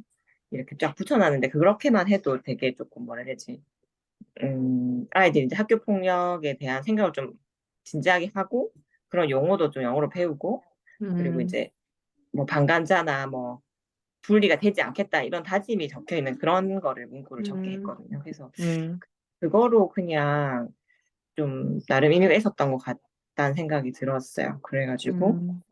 이렇게 쫙 붙여놨는데 그렇게만 해도 되게 조금 뭐라 해야 되지 아이들이 이제 학교 폭력에 대한 생각을 좀 진지하게 하고 그런 용어도 좀 영어로 배우고 그리고 음, 이제 뭐 방관자나 뭐 분리가 되지 않겠다 이런 다짐이 적혀 있는 그런 거를 문구를 적게 음, 했거든요. 그래서 음, 그거로 그냥 좀 나름 의미가 있었던 것 같다는 생각이 들었어요. 그래가지고 음,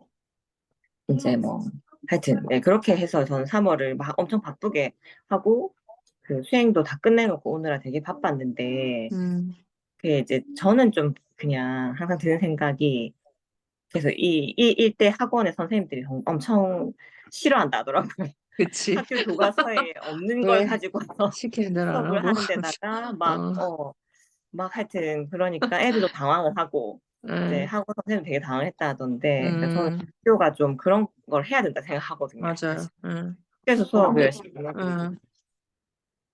이제 뭐 하여튼 네, 그렇게 해서 저는 3월을 막 엄청 바쁘게 하고 그 수행도 다 끝내놓고 오느라 되게 바빴는데 음, 그게 이제 저는 좀 그냥 항상 드는 생각이 그래서 이 일대 학원의 선생님들이 엄청 싫어한다 하더라고요. 그치. 학교 교과서에 없는 걸 왜 가지고 와서 시키는 대로 안 수업을 하고? 하는 데다가 어, 막 하여튼 그러니까 애들도 당황을 하고 이제 음, 학원 선생님 되게 당황했다 하던데 그러니까 저는 음, 학교가 좀 그런 걸 해야 된다 생각하거든요. 맞아요. 그래서 수업을 근데, 열심히 하고 음,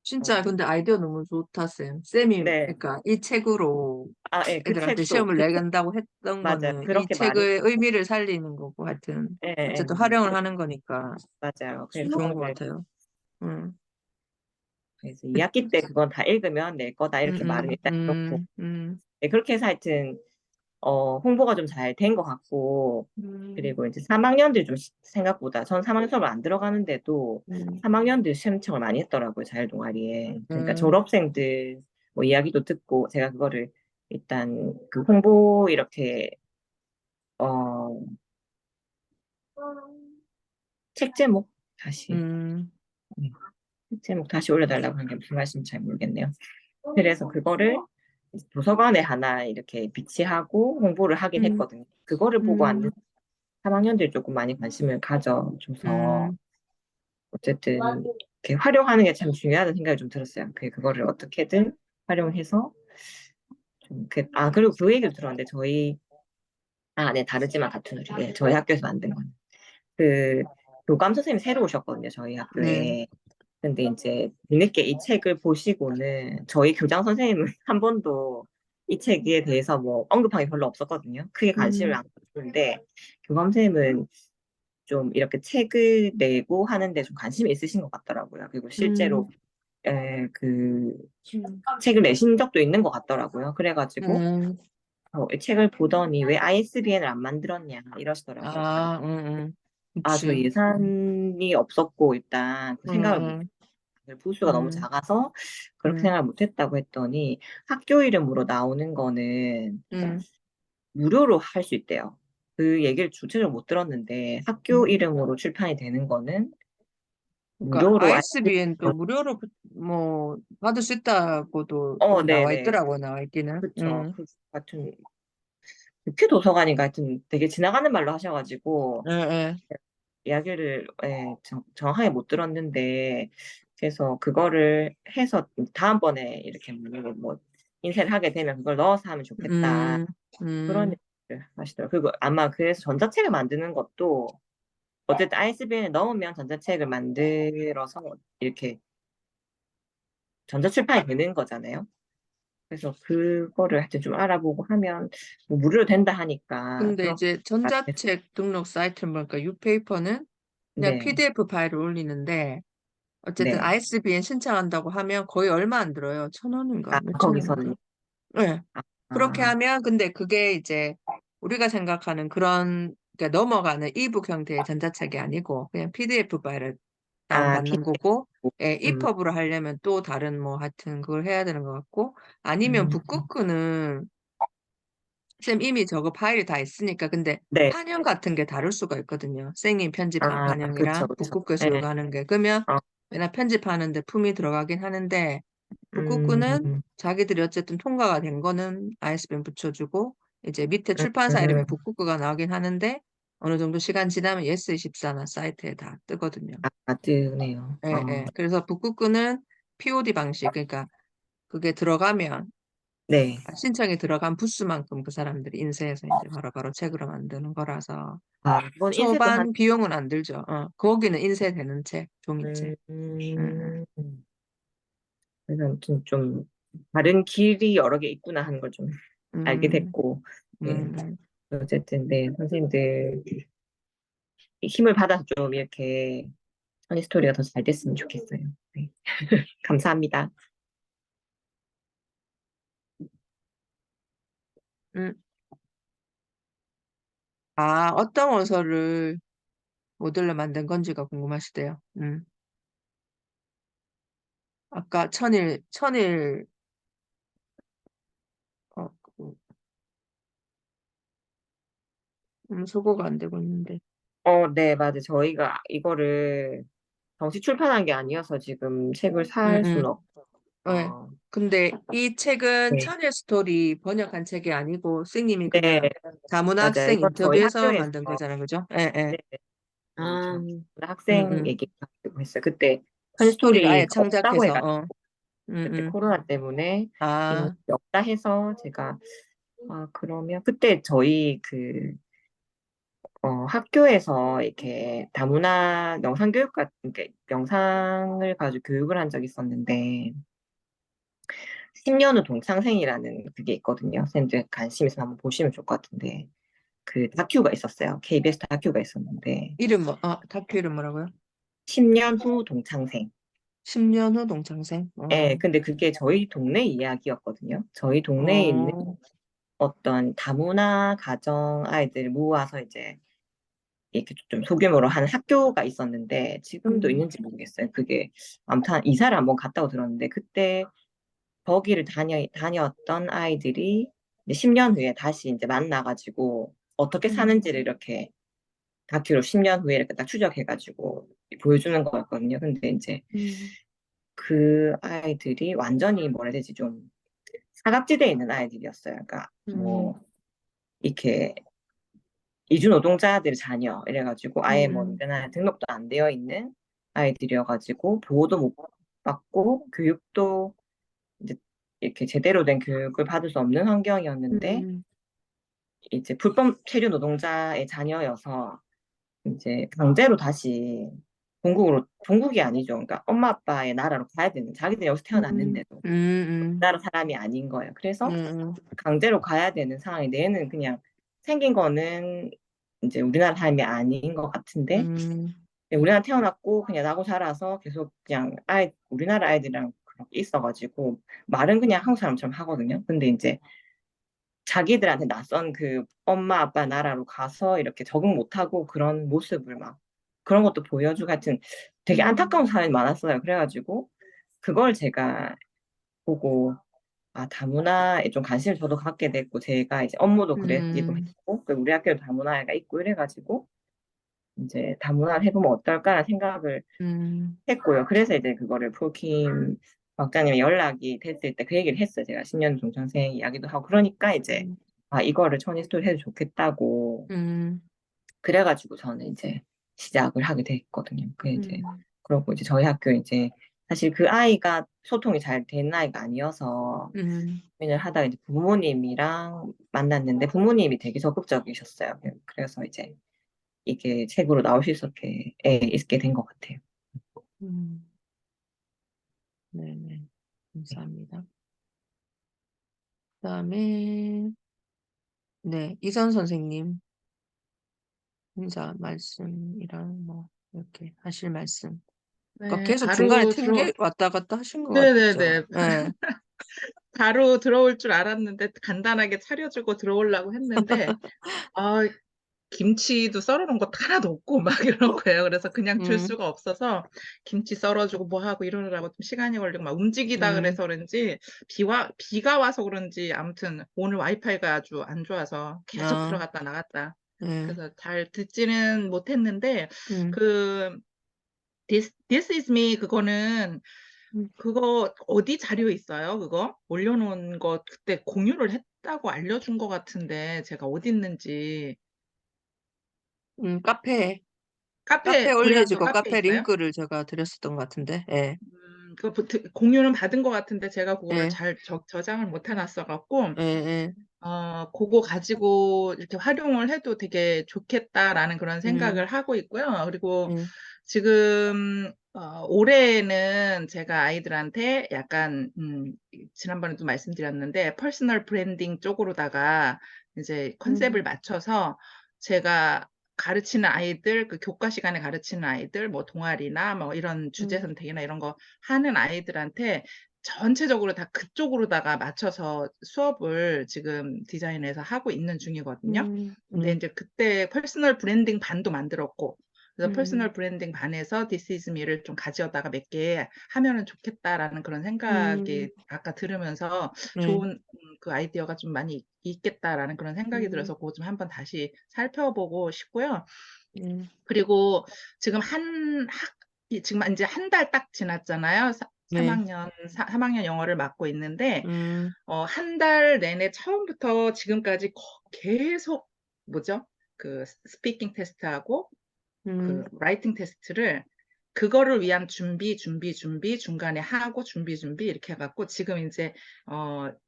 진짜 어, 근데 아이디어 너무 좋다, 쌤. 쌤이, 네. 그러니까 이 책으로 예, 애들한테 시험을 그 책, 내간다고 했던 맞아요. 거는 이 그렇게 많이, 책의 의미를 살리는 거고, 하여튼, 예, 예, 어쨌든 활용을 하는 거니까 맞아요. 그래서 좋은 것 그걸, 같아요. 음, 그래서 2학기 때 그건 다 읽으면 낼 거다. 이렇게 말을 일단 해놓고. 음, 네, 그렇게 해서 하여튼, 홍보가 좀 잘 된 것 같고, 음, 그리고 이제 3학년들 좀 생각보다, 전 3학년 수업 안 들어가는데도 음, 3학년들 신청을 많이 했더라고요. 자율동아리에. 그러니까 음, 졸업생들 뭐 이야기도 듣고, 제가 그거를 일단 그 홍보 이렇게, 어, 책 제목 다시. 음, 제목 다시 올려달라고 한 게 무슨 말씀인지 잘 모르겠네요. 그래서 그거를 도서관에 하나 이렇게 비치하고 홍보를 하긴 음, 했거든요. 그거를 보고 앉는 음, 3학년들이 조금 많이 관심을 가져줘서 음, 어쨌든 이렇게 활용하는 게 참 중요하다는 생각이 좀 들었어요. 그거를 어떻게든 활용해서 좀 그리고 그 얘기를 들었는데 네, 다르지만 같은 우리. 네, 저희 학교에서 만든 건. 그 교감 선생님이 새로 오셨거든요, 저희 네, 학교에. 근데 이제 뒤늦게 이 책을 보시고는 저희 교장 선생님은 한 번도 이 책에 대해서 뭐 언급한 게 별로 없었거든요. 크게 관심을 음, 안 가지는데 교감 선생님은 좀 이렇게 책을 내고 하는데 좀 관심이 있으신 것 같더라고요. 그리고 실제로 음, 그 책을 내신 적도 있는 것 같더라고요. 그래가지고 음, 이 책을 보더니 왜 ISBN을 안 만들었냐 이러시더라고요. 아, 저 그치. 예산이 없었고 일단 그 생각을 못 음, 부수가 너무 음, 작아서 그렇게 음, 생각을 못했다고 했더니 학교 이름으로 나오는 거는 음. 무료로 할 수 있대요. 그 얘기를 구체적으로 못 들었는데 학교 음. 이름으로 출판이 되는 거는 그러니까 무료로 ISBN도 무료로 뭐 받을 수 있다고도 여기 나와 네네 있더라고 나와 있기는. 그쵸 그 같은 국회 도서관인가 하여튼 되게 지나가는 말로 하셔가지고 예, 예. 이야기를 정확하게 못 들었는데 그래서 그거를 해서 다음번에 이렇게 뭐 인쇄를 하게 되면 그걸 넣어서 하면 좋겠다 음, 그런 음, 얘기를 하시더라고요. 그리고 아마 그래서 전자책을 만드는 것도 어쨌든 ISBN에 넣으면 전자책을 만들어서 이렇게 전자출판이 되는 거잖아요. 그래서 그거를 하여튼 좀 알아보고 하면 뭐 무료로 된다 하니까 근데 그렇게 이제 전자책 등록 사이트를 보니까 유페이퍼는 그냥 네, PDF 파일을 올리는데 어쨌든 네. ISBN 신청한다고 하면 거의 얼마 안 들어요. 1,000원인가 몇천 원인가. 거기서는 네. 그렇게 아, 하면 근데 그게 이제 우리가 생각하는 그런 그러니까 넘어가는 이북 형태의 전자책이 아니고 그냥 PDF 파일을 피, 다운받는 거고 예, 음, EPUB으로 하려면 또 다른 뭐 하여튼 그걸 해야 되는 것 같고 아니면 음, 북쿠크는 쌤 이미 저거 파일이 다 있으니까 근데 네. 판형 같은 게 다를 수가 있거든요. 생인 편집한 그쵸, 판형이랑 그쵸. 북쿠크에서 네. 요구하는 게 그러면 어, 맨날 편집하는데 품이 들어가긴 하는데 북쿠크는 음, 자기들이 어쨌든 통과가 된 거는 ISBN 붙여주고 이제 밑에 출판사 이름에 음, 북쿠크가 나오긴 하는데 어느 정도 시간 지나면 예스24나 사이트에 다 뜨거든요. 뜨네요. 예, 예. 그래서 북극구는 POD 방식, 그러니까 그게 들어가면 네. 신청이 들어간 부수만큼 그 사람들이 인쇄해서 이제 바로바로 책으로 만드는 거라서 이건 인쇄도 한, 초반 비용은 안 들죠. 거기는 인쇄되는 책, 종이책. 음, 음, 그래서 아무튼 좀 다른 길이 여러 개 있구나 하는 걸 좀 알게 음, 됐고, 예. 음. 어쨌든, 네, 선생님들 힘을 받아서 좀 이렇게 허니 스토리가 더 잘 됐으면 좋겠어요. 네. 감사합니다. 음. 어떤 원서를 모델로 만든 건지가 궁금하시대요. 아까 천일, 어, 소거가 안 되고 있는데. 네, 맞아요. 저희가 이거를 정식 출판한 게 아니어서 지금 책을 음, 살 수는 없고, 네. 근데 이 책은 네. 찬의 스토리 번역한 책이 아니고 선생님이 네, 그냥 다문화 맞아요. 학생 이건 저희 인터뷰에서 학교에서, 만든 거잖아요. 그죠? 예, 예. 네, 아, 저 음, 학생 음. 얘기 가지고 했어요. 그때 스토리를 아예 한스토리가 없다고 창작해서, 해가지고, 음, 그때 음. 코로나 때문에 인원이 아, 없다 해서 제가, 그러면 그때 저희 학교에서 이렇게 다문화 영상 교육 같은 게 영상을 가지고 교육을 한 적이 있었는데 10년 후 동창생이라는 그게 있거든요. 선생님들 관심 있으면 한번 보시면 좋을 것 같은데 그 다큐가 있었어요. KBS 다큐가 있었는데 다큐 이름 뭐라고요? 10년 후 동창생. 10년 후 동창생? 예, 근데 그게 저희 동네 이야기였거든요. 저희 동네에 있는 어, 어떤 다문화 가정 아이들 모아서 이제 이렇게 좀 소규모로 한 학교가 있었는데 지금도 음, 있는지 모르겠어요. 그게 아무튼 이사를 한번 갔다고 들었는데 그때 거기를 다녔던 아이들이 이제 10년 후에 다시 이제 만나가지고 어떻게 음, 사는지를 이렇게 다큐로 10년 후에 이렇게 딱 추적해가지고 보여주는 거였거든요. 근데 이제 음, 그 아이들이 완전히 뭐라 해야 되지 좀 사각지대에 있는 아이들이었어요. 그러니까 음, 뭐 이렇게 이주 노동자들 자녀 이래가지고 아예 뭐 음, 우리나라에 등록도 안 되어 있는 아이들이어가지고 보호도 못 받고 교육도 이제 이렇게 제대로 된 교육을 받을 수 없는 환경이었는데 음, 이제 불법 체류 노동자의 자녀여서 이제 강제로 다시 본국이 아니죠. 그러니까 엄마 아빠의 나라로 가야 되는 자기들이 여기서 음, 태어났는데도 음, 나라 사람이 아닌 거예요. 그래서 음, 강제로 가야 되는 상황이 내는 그냥 생긴 거는 이제 우리나라 삶이 아닌 것 같은데 음, 우리나라 태어났고 그냥 나고 자라서 계속 그냥 우리나라 아이들이랑 그렇게 있어가지고 말은 그냥 한국 사람처럼 하거든요. 근데 이제 자기들한테 낯선 그 엄마 아빠 나라로 가서 이렇게 적응 못하고 그런 모습을 막 그런 것도 보여주고 하여튼 되게 안타까운 사람이 많았어요. 그래가지고 그걸 제가 보고 다문화에 좀 관심을 저도 갖게 됐고, 제가 이제 업무도 그랬기도 음, 했고, 그 우리 학교도 다문화가 있고 이래가지고, 이제 다문화를 해보면 어떨까라는 생각을 음, 했고요. 그래서 이제 그거를 폴킴 박사님이 연락이 됐을 때 그 얘기를 했어요. 제가 10년 동창생 이야기도 하고, 그러니까 이제, 음, 이거를 천이스토리 해도 좋겠다고, 음, 그래가지고 저는 이제 시작을 하게 됐거든요. 그 이제, 음, 그러고 이제 저희 학교 이제, 사실 그 아이가 소통이 잘 된 아이가 아니어서, 음, 고민을 하다가 이제 부모님이랑 만났는데 부모님이 되게 적극적이셨어요. 그래서 이제 이게 책으로 나올 수 있게 된 것 같아요. 음. 네네. 감사합니다. 그다음에 네, 이선 선생님 인사 말씀이랑 뭐 이렇게 하실 말씀. 그러니까 네, 계속 중간에 바로 들어, 튕겨 왔다 갔다 하신 것 같죠? 네네네. 예. 바로 들어올 줄 알았는데 간단하게 차려주고 들어오려고 했는데, 아, 김치도 썰어놓은 것도 하나도 없고 막 이런 거예요. 그래서 그냥 줄 음, 수가 없어서 김치 썰어주고 뭐 하고 이러느라고 좀 시간이 걸리고 막 움직이다 음, 그래서 그런지 비가 와서 그런지 아무튼 오늘 와이파이가 아주 안 좋아서 계속 아, 들어갔다 나갔다. 예, 그래서 잘 듣지는 못했는데, 음, 그, This is me 그거는 음, 그거 어디 자료에 있어요? 그거 올려놓은 거 그때 공유를 했다고 알려준 것 같은데 제가 어디 있는지 카페 고려학교 올려주고 카페에 카페 있어요? 링크를 제가 드렸었던 것 같은데, 예, 공유는 받은 것 같은데 제가 그거를 예, 잘 저장을 못 해놨어 갖고 예, 예, 그거 가지고 이렇게 활용을 해도 되게 좋겠다라는 그런 음, 생각을 하고 있고요. 그리고 예, 지금 올해는 제가 아이들한테 약간 지난번에도 말씀드렸는데 퍼스널 브랜딩 쪽으로다가 이제 컨셉을 음, 맞춰서 제가 가르치는 아이들, 그 교과 시간에 가르치는 아이들, 뭐 동아리나 뭐 이런 주제 음, 선택이나 이런 거 하는 아이들한테 전체적으로 다 그쪽으로다가 맞춰서 수업을 지금 디자인해서 하고 있는 중이거든요. 근데 음, 이제 그때 퍼스널 브랜딩 반도 만들었고, 그래서 음, 퍼스널 브랜딩 반에서 This is me를 좀 가져다가 몇 개 하면은 좋겠다라는 그런 생각이 아까 들으면서 예, 좋은 그 아이디어가 좀 많이 있겠다라는 그런 생각이 음, 들어서 그거 좀 한번 다시 살펴보고 싶고요. 그리고 지금 지금 이제 한 달 딱 지났잖아요. 네. 3학년 영어를 맡고 있는데, 음, 한 달 내내 처음부터 지금까지 계속, 뭐죠? 그 스피킹 테스트하고 음, 그 라이팅 테스트를 그거를 위한 준비 중간에 하고 준비 이렇게 해갖고 지금 이제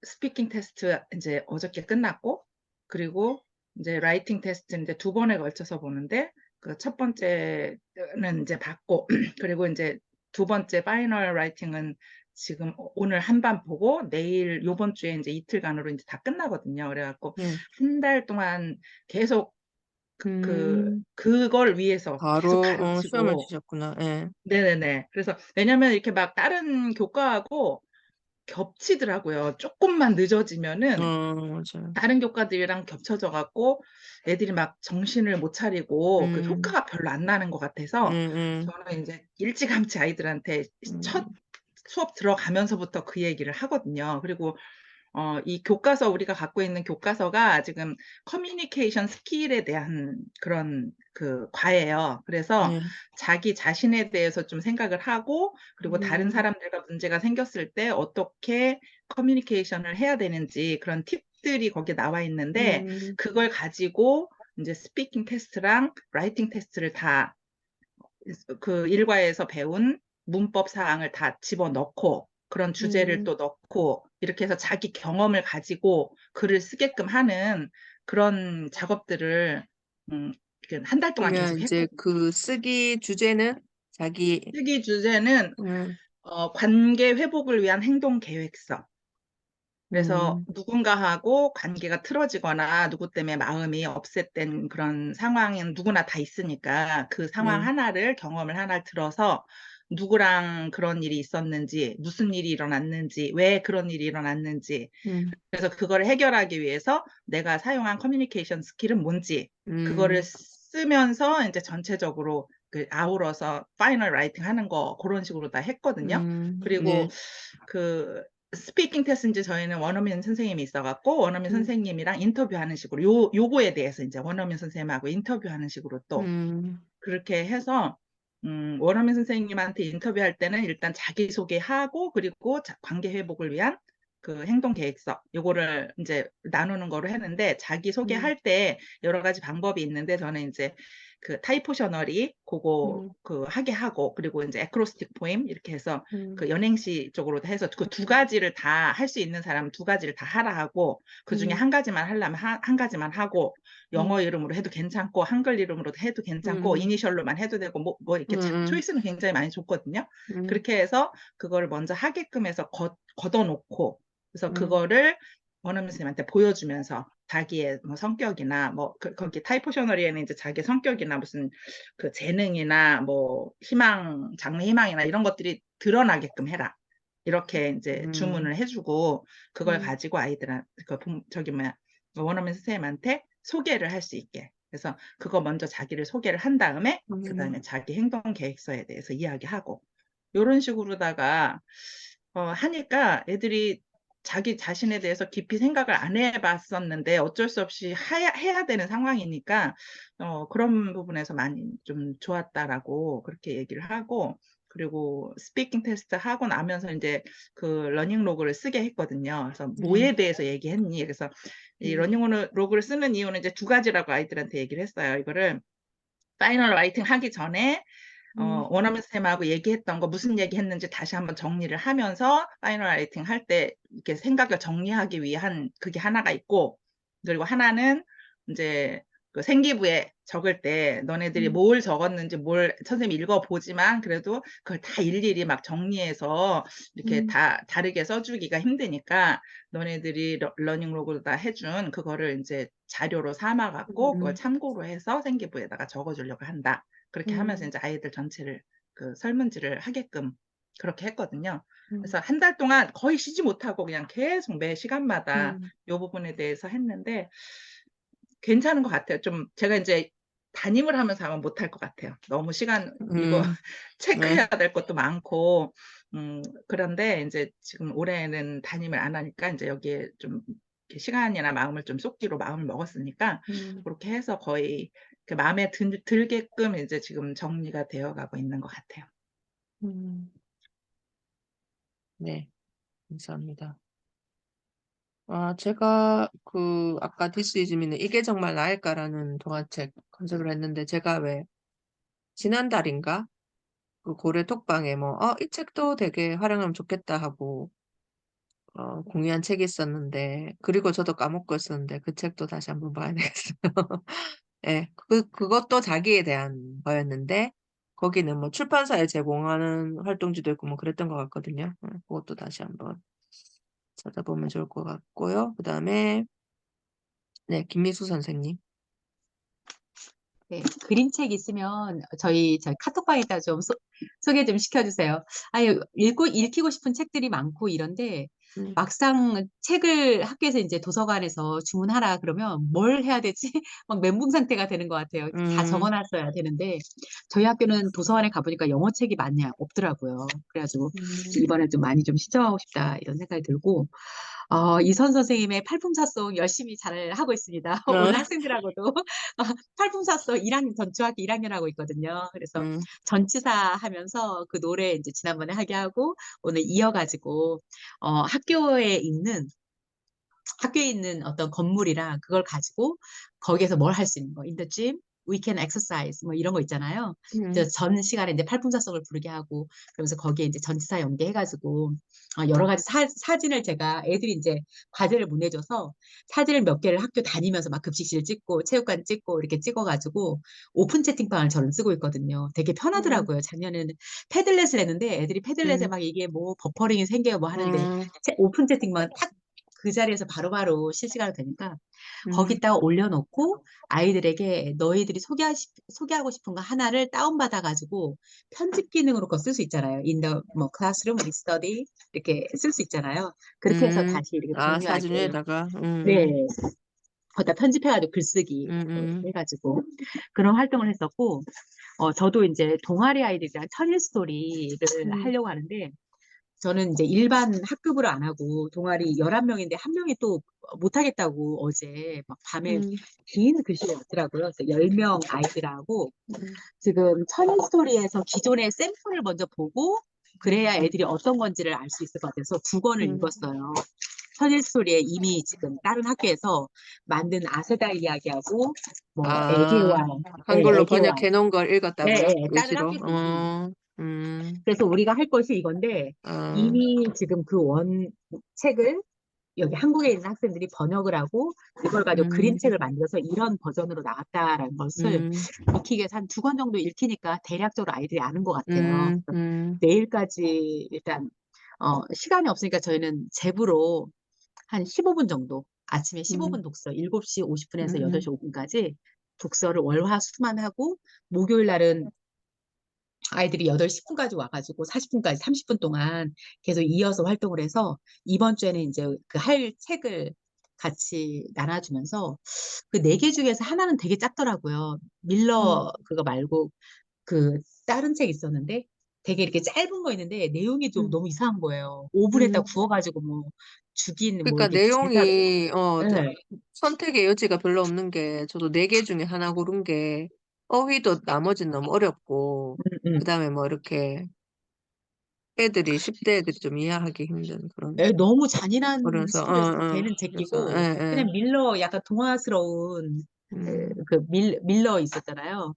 스피킹 테스트 이제 어저께 끝났고 그리고 이제 라이팅 테스트 이제 2번에 걸쳐서 보는데 그 첫 번째는 이제 받고 그리고 이제 2번째 파이널 라이팅은 지금 오늘 한반 보고 내일 요번 주에 이제 이틀간으로 이제 다 끝나거든요. 그래갖고 네. 한 달 동안 계속 음, 그걸 위해서 계속 바로, 시험을 가르치고, 치셨구나. 예. 네네네. 그래서, 왜냐면 이렇게 막 다른 교과하고 겹치더라고요. 조금만 늦어지면은 맞아요. 다른 교과들이랑 겹쳐져 갖고 애들이 막 정신을 못 차리고 그 음, 효과가 별로 안 나는 것 음, 같아서 음, 저는 이제 일찌감치 아이들한테 첫 음, 수업 들어가면서부터 그 얘기를 하거든요. 그리고 이 교과서, 우리가 갖고 있는 교과서가 지금 커뮤니케이션 스킬에 대한 그런 그 과예요. 그래서 네. 자기 자신에 대해서 좀 생각을 하고, 그리고 다른 음, 사람들과 문제가 생겼을 때 어떻게 커뮤니케이션을 해야 되는지 그런 팁들이 거기에 나와 있는데, 음, 그걸 가지고 이제 스피킹 테스트랑 라이팅 테스트를 다 그 일과에서 배운 문법 사항을 다 집어넣고 그런 주제를 음. 또 넣고 이렇게 해서 자기 경험을 가지고 글을 쓰게끔 하는 그런 작업들을 한 달 동안 그러면 계속 이제 했거든요. 그 쓰기 주제는 자기, 쓰기 주제는 음, 관계 회복을 위한 행동 계획서. 그래서 음, 누군가하고 관계가 틀어지거나 누구 때문에 마음이 업셋된 그런 상황은 누구나 다 있으니까 그 상황 네. 하나를 경험을 하나 들어서 누구랑 그런 일이 있었는지, 무슨 일이 일어났는지, 왜 그런 일이 일어났는지, 음, 그래서 그거를 해결하기 위해서 내가 사용한 커뮤니케이션 스킬은 뭔지, 그거를 음, 쓰면서 이제 전체적으로 그 아우러서 파이널 라이팅 하는 거 그런 식으로 다 했거든요. 그리고 네. 그 스피킹 테스트인지 저희는 원어민 선생님이 있어갖고 원어민 음, 선생님이랑 인터뷰하는 식으로 요거에 대해서 이제 원어민 선생님하고 인터뷰하는 식으로 또 음, 그렇게 해서 원어민 선생님한테 인터뷰할 때는 일단 자기소개하고 그리고 관계 회복을 위한 그 행동 계획서 요거를 이제 나누는 거로 했는데 음, 자기소개할 때 여러 가지 방법이 있는데 저는 이제 그 타이포셔널이 그거 음, 그 하게 하고 그리고 이제 에크로스틱 포임 이렇게 해서 음, 그 연행시 쪽으로 해서 그 두 가지를 다 할 수 있는 사람은 두 가지를 다 하라 하고 그 중에 음, 한 가지만 하려면 한 가지만 하고 영어 음, 이름으로 해도 괜찮고 한글 이름으로 해도 괜찮고 음, 이니셜로만 해도 되고 뭐 이렇게 음, 초이스는 굉장히 많이 줬거든요. 음, 그렇게 해서 그거를 먼저 하게끔 해서 걷어놓고 그래서 음, 그거를 원어민 선생님한테 보여주면서 자기의 뭐 성격이나 뭐 거기 타이포셔널리에는 이제 자기 성격이나 무슨 그 재능이나 뭐 장래 희망이나 이런 것들이 드러나게끔 해라. 이렇게 이제 음, 주문을 해주고 그걸 음, 가지고 아이들한테 저기 뭐야 원어민 선생님한테 소개를 할 수 있게. 그래서 그거 먼저 자기를 소개를 한 다음에 그다음에 자기 행동 계획서에 대해서 이야기하고 이런 식으로다가 하니까 애들이 자기 자신에 대해서 깊이 생각을 안 해봤었는데 어쩔 수 없이 해야 되는 상황이니까 그런 부분에서 많이 좀 좋았다라고 그렇게 얘기를 하고 그리고 스피킹 테스트 하고 나면서 이제 그 러닝 로그를 쓰게 했거든요. 그래서 네. 뭐에 대해서 얘기했니? 그래서 이 음, 러닝 로그를 쓰는 이유는 이제 두 가지라고 아이들한테 얘기를 했어요. 이거를 파이널 라이팅 하기 전에 음, 원어민 쌤하고 얘기했던 거 무슨 얘기했는지 다시 한번 정리를 하면서 파이널 라이팅 할 때 이렇게 생각을 정리하기 위한 그게 하나가 있고 그리고 하나는 이제 그 생기부에 적을 때 너네들이 음, 뭘 적었는지 뭘 선생님이 읽어보지만 그래도 그걸 다 일일이 막 정리해서 이렇게 음, 다 다르게 써주기가 힘드니까 너네들이 러닝 로그로 다 해준 그거를 이제 자료로 삼아갖고 그걸 음, 참고로 해서 생기부에다가 적어주려고 한다. 그렇게 하면서 음, 이제 아이들 전체를 그 설문지를 하게끔 그렇게 했거든요. 음, 그래서 한 달 동안 거의 쉬지 못하고 그냥 계속 매 시간마다 음, 이 부분에 대해서 했는데 괜찮은 것 같아요. 좀 제가 이제 담임을 하면서 하면 못할 것 같아요. 너무 시간 이거 네. 체크해야 될 것도 많고 그런데 이제 지금 올해는 담임을 안 하니까 이제 여기에 좀 이렇게 시간이나 마음을 좀 쏟기로 마음을 먹었으니까 음, 그렇게 해서 거의 마음에 들게끔 이제 지금 정리가 되어 가고 있는 것 같아요. 음, 네, 감사합니다. 제가 아까 This Is Me는 이게 정말 나일까라는 동화책 컨셉을 했는데, 제가 왜 지난달인가? 그 고래 톡방에 이 책도 되게 활용하면 좋겠다 하고, 공유한 책이 있었는데, 그리고 저도 까먹고 있었는데, 그 책도 다시 한번 봐야 되겠어요. 예, 그것도 자기에 대한 거였는데, 거기는 뭐 출판사에 제공하는 활동지도 있고 뭐 그랬던 것 같거든요. 그것도 다시 한번 찾아보면 좋을 것 같고요. 그 다음에, 네, 김미수 선생님. 네, 그림책 있으면 저희 카톡방에다 좀 소개 좀 시켜주세요. 아니, 읽히고 싶은 책들이 많고 이런데 음, 막상 책을 학교에서 이제 도서관에서 주문하라 그러면 뭘 해야 되지? 막 멘붕 상태가 되는 것 같아요. 다 음, 적어놨어야 되는데 저희 학교는 도서관에 가보니까 영어 책이 많이 없더라고요. 그래가지고 이번에 좀 많이 좀 신청하고 싶다 이런 생각이 들고 이선 선생님의 팔품사송 열심히 잘 하고 있습니다. 오늘 학생들하고도 팔품사송 1학년, 전초학기 1학년 하고 있거든요. 그래서 음, 전치사 하면서 그 노래 이제 지난번에 하게 하고 오늘 이어가지고 학교에 있는 어떤 건물이랑 그걸 가지고 거기에서 뭘 할 수 있는 거. In the gym, we can exercise. 뭐 이런 거 있잖아요. 그래서 전 시간에 이제 팔품사성을 부르게 하고 그러면서 거기에 이제 전치사 연계해가지고 여러 가지 사진을 제가 애들이 이제 과제를 못 내줘서 사진을 몇 개를 학교 다니면서 막 급식실 찍고 체육관 찍고 이렇게 찍어가지고 오픈 채팅방을 저는 쓰고 있거든요. 되게 편하더라고요. 작년에는 패들렛을 했는데 애들이 패들렛에 막 이게 뭐 버퍼링이 생겨요 뭐 하는데 오픈 채팅방 딱 그 자리에서 바로바로 실시간으로 되니까 거기다가 올려놓고 아이들에게 너희들이 소개하고 싶은 거 하나를 다운받아가지고 편집 기능으로 그거 쓸 수 있잖아요. In the 뭐 classroom, we study 이렇게 쓸 수 있잖아요. 그렇게 해서 다시 이렇게 사진 공유하게 위에다가, 네 거기다 편집해가지고 글쓰기 음, 해가지고 그런 활동을 했었고 저도 이제 동아리 아이들이랑 천일 스토리를 하려고 하는데 저는 이제 일반 학급으로 안 하고 동아리 11명인데 한 명이 또 못하겠다고 어제 막 밤에 긴 글씨를 넣더라고요. 그래서 10명 아이들하고 지금 천인 스토리에서 기존의 샘플을 먼저 보고 그래야 애들이 어떤 건지를 알 수 있을 것 같아서 두 권을 읽었어요. 천일 스토리에 이미 지금 다른 학교에서 만든 아세다 이야기하고 뭐 애기와 한글로 애기와 번역해 놓은 걸 읽었다고요? 다른 위주로? 학교에서 이미 음, 그래서 우리가 할 것이 이건데 어, 이미 지금 그 책을 여기 한국에 있는 학생들이 번역을 하고 그걸 가지고 그림책을 만들어서 이런 버전으로 나왔다라는 것을 익히기 위해서 한 2권 정도 읽히니까 대략적으로 아이들이 아는 것 같아요. 내일까지 일단 시간이 없으니까 저희는 제부로 한 15분 정도 아침에 15분 독서 7시 50분에서 8시 5분까지 독서를 월화수만 하고 목요일 날은 아이들이 8시 10분까지 와가지고 40분까지 30분 동안 계속 이어서 활동을 해서 이번 주에는 이제 그 할 책을 같이 나눠주면서 그 4개 중에서 하나는 되게 작더라고요. 밀러 그거 말고 그 다른 책 있었는데 되게 이렇게 짧은 거 있는데 내용이 좀 너무 이상한 거예요. 오븐에다 구워가지고 뭐 죽인 뭐 그러니까 이렇게 제사 내용이 네. 선택의 여지가 별로 없는 게 저도 4개 중에 하나 고른 게 어휘도 나머지는 너무 어렵고 그다음에 뭐 이렇게 10대 애들이 좀 이해하기 힘든 그런 너무 잔인한 그래서 스토리여서 걔는 그래서 제끼고 그냥 밀러 약간 동화스러운 그 밀러 있었잖아요.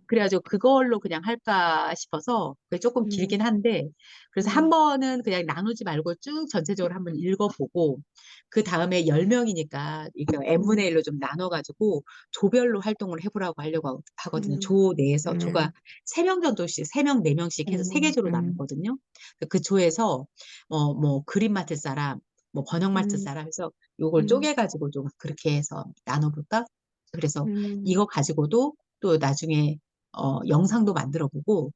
그래가지고 그걸로 그냥 할까 싶어서 그게 조금 길긴 한데 그래서 한 번은 그냥 나누지 말고 쭉 전체적으로 한번 읽어보고 그 다음에 10명이니까 이거 n분의 1로 좀 나눠가지고 조별로 활동을 해보라고 하려고 하거든요. 조 내에서 조가 3명 정도씩 3명, 4명씩 해서 3개 조로 나누거든요. 그 조에서 뭐 그림 맡을 사람 뭐 번역 맡을 사람 해서 요걸 쪼개가지고 좀 그렇게 해서 나눠볼까? 그래서 이거 가지고도 또 나중에 영상도 만들어 보고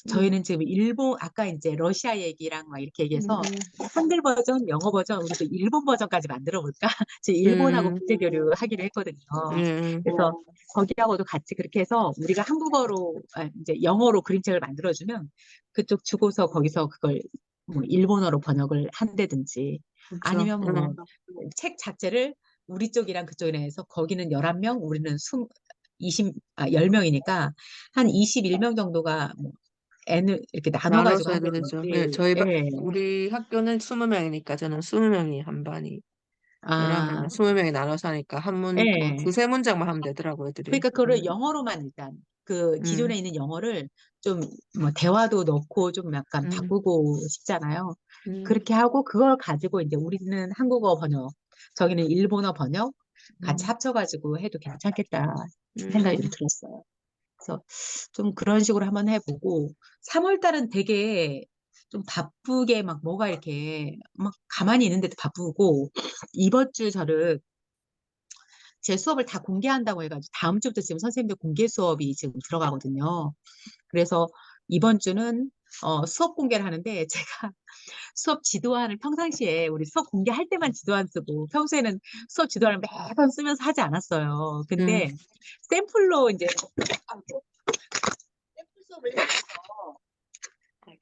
저희는 지금 일본 아까 이제 러시아 얘기랑 막 이렇게 얘기해서 한글 버전, 영어 버전, 우리도 일본 버전까지 만들어 볼까? 지금 일본하고 국제 교류 하기로 했거든요. 그래서 거기하고도 같이 그렇게 해서 우리가 한국어로 이제 영어로 그림책을 만들어 주면 그쪽 주고서 거기서 그걸 뭐 일본어로 번역을 한다든지 그렇죠. 아니면 뭐 책 자체를 우리 쪽이랑 그쪽이랑 해서 거기는 11명, 우리는 아, 10명이니까 한 21명 정도가 뭐 N을 이렇게 나눠가지고 나눠서 하게 해도 되죠. 예, 되는지, 저희 예. 우리 학교는 20명이니까 저는 20명이 한 반이. 아, 20명이 나눠서 하니까 뭐 예. 두세 문장만 하면 되더라고요, 애들이. 그러니까 그거를 영어로만 일단 그 음, 기존에 있는 영어를 좀 뭐 대화도 넣고 좀 약간 음, 바꾸고 싶잖아요. 음, 그렇게 하고 그걸 가지고 이제 우리는 한국어 번역, 저기는 일본어 번역 같이 음, 합쳐가지고 해도 괜찮겠다 생각이 좀 음, 들었어요. 그래서 좀 그런 식으로 한번 해보고 3월 달은 되게 좀 바쁘게 막 뭐가 이렇게 막 가만히 있는데도 바쁘고 이번 주 저를 제 수업을 다 공개한다고 해가지고 다음 주부터 지금 선생님들 공개 수업이 지금 들어가거든요. 그래서 이번 주는 수업 공개를 하는데 제가 수업 지도안을 평상시에 우리 수업 공개할 때만 지도안 쓰고 평소에는 수업 지도안을 매번 쓰면서 하지 않았어요. 음. 근데 샘플로 이제 샘플 수업을 해서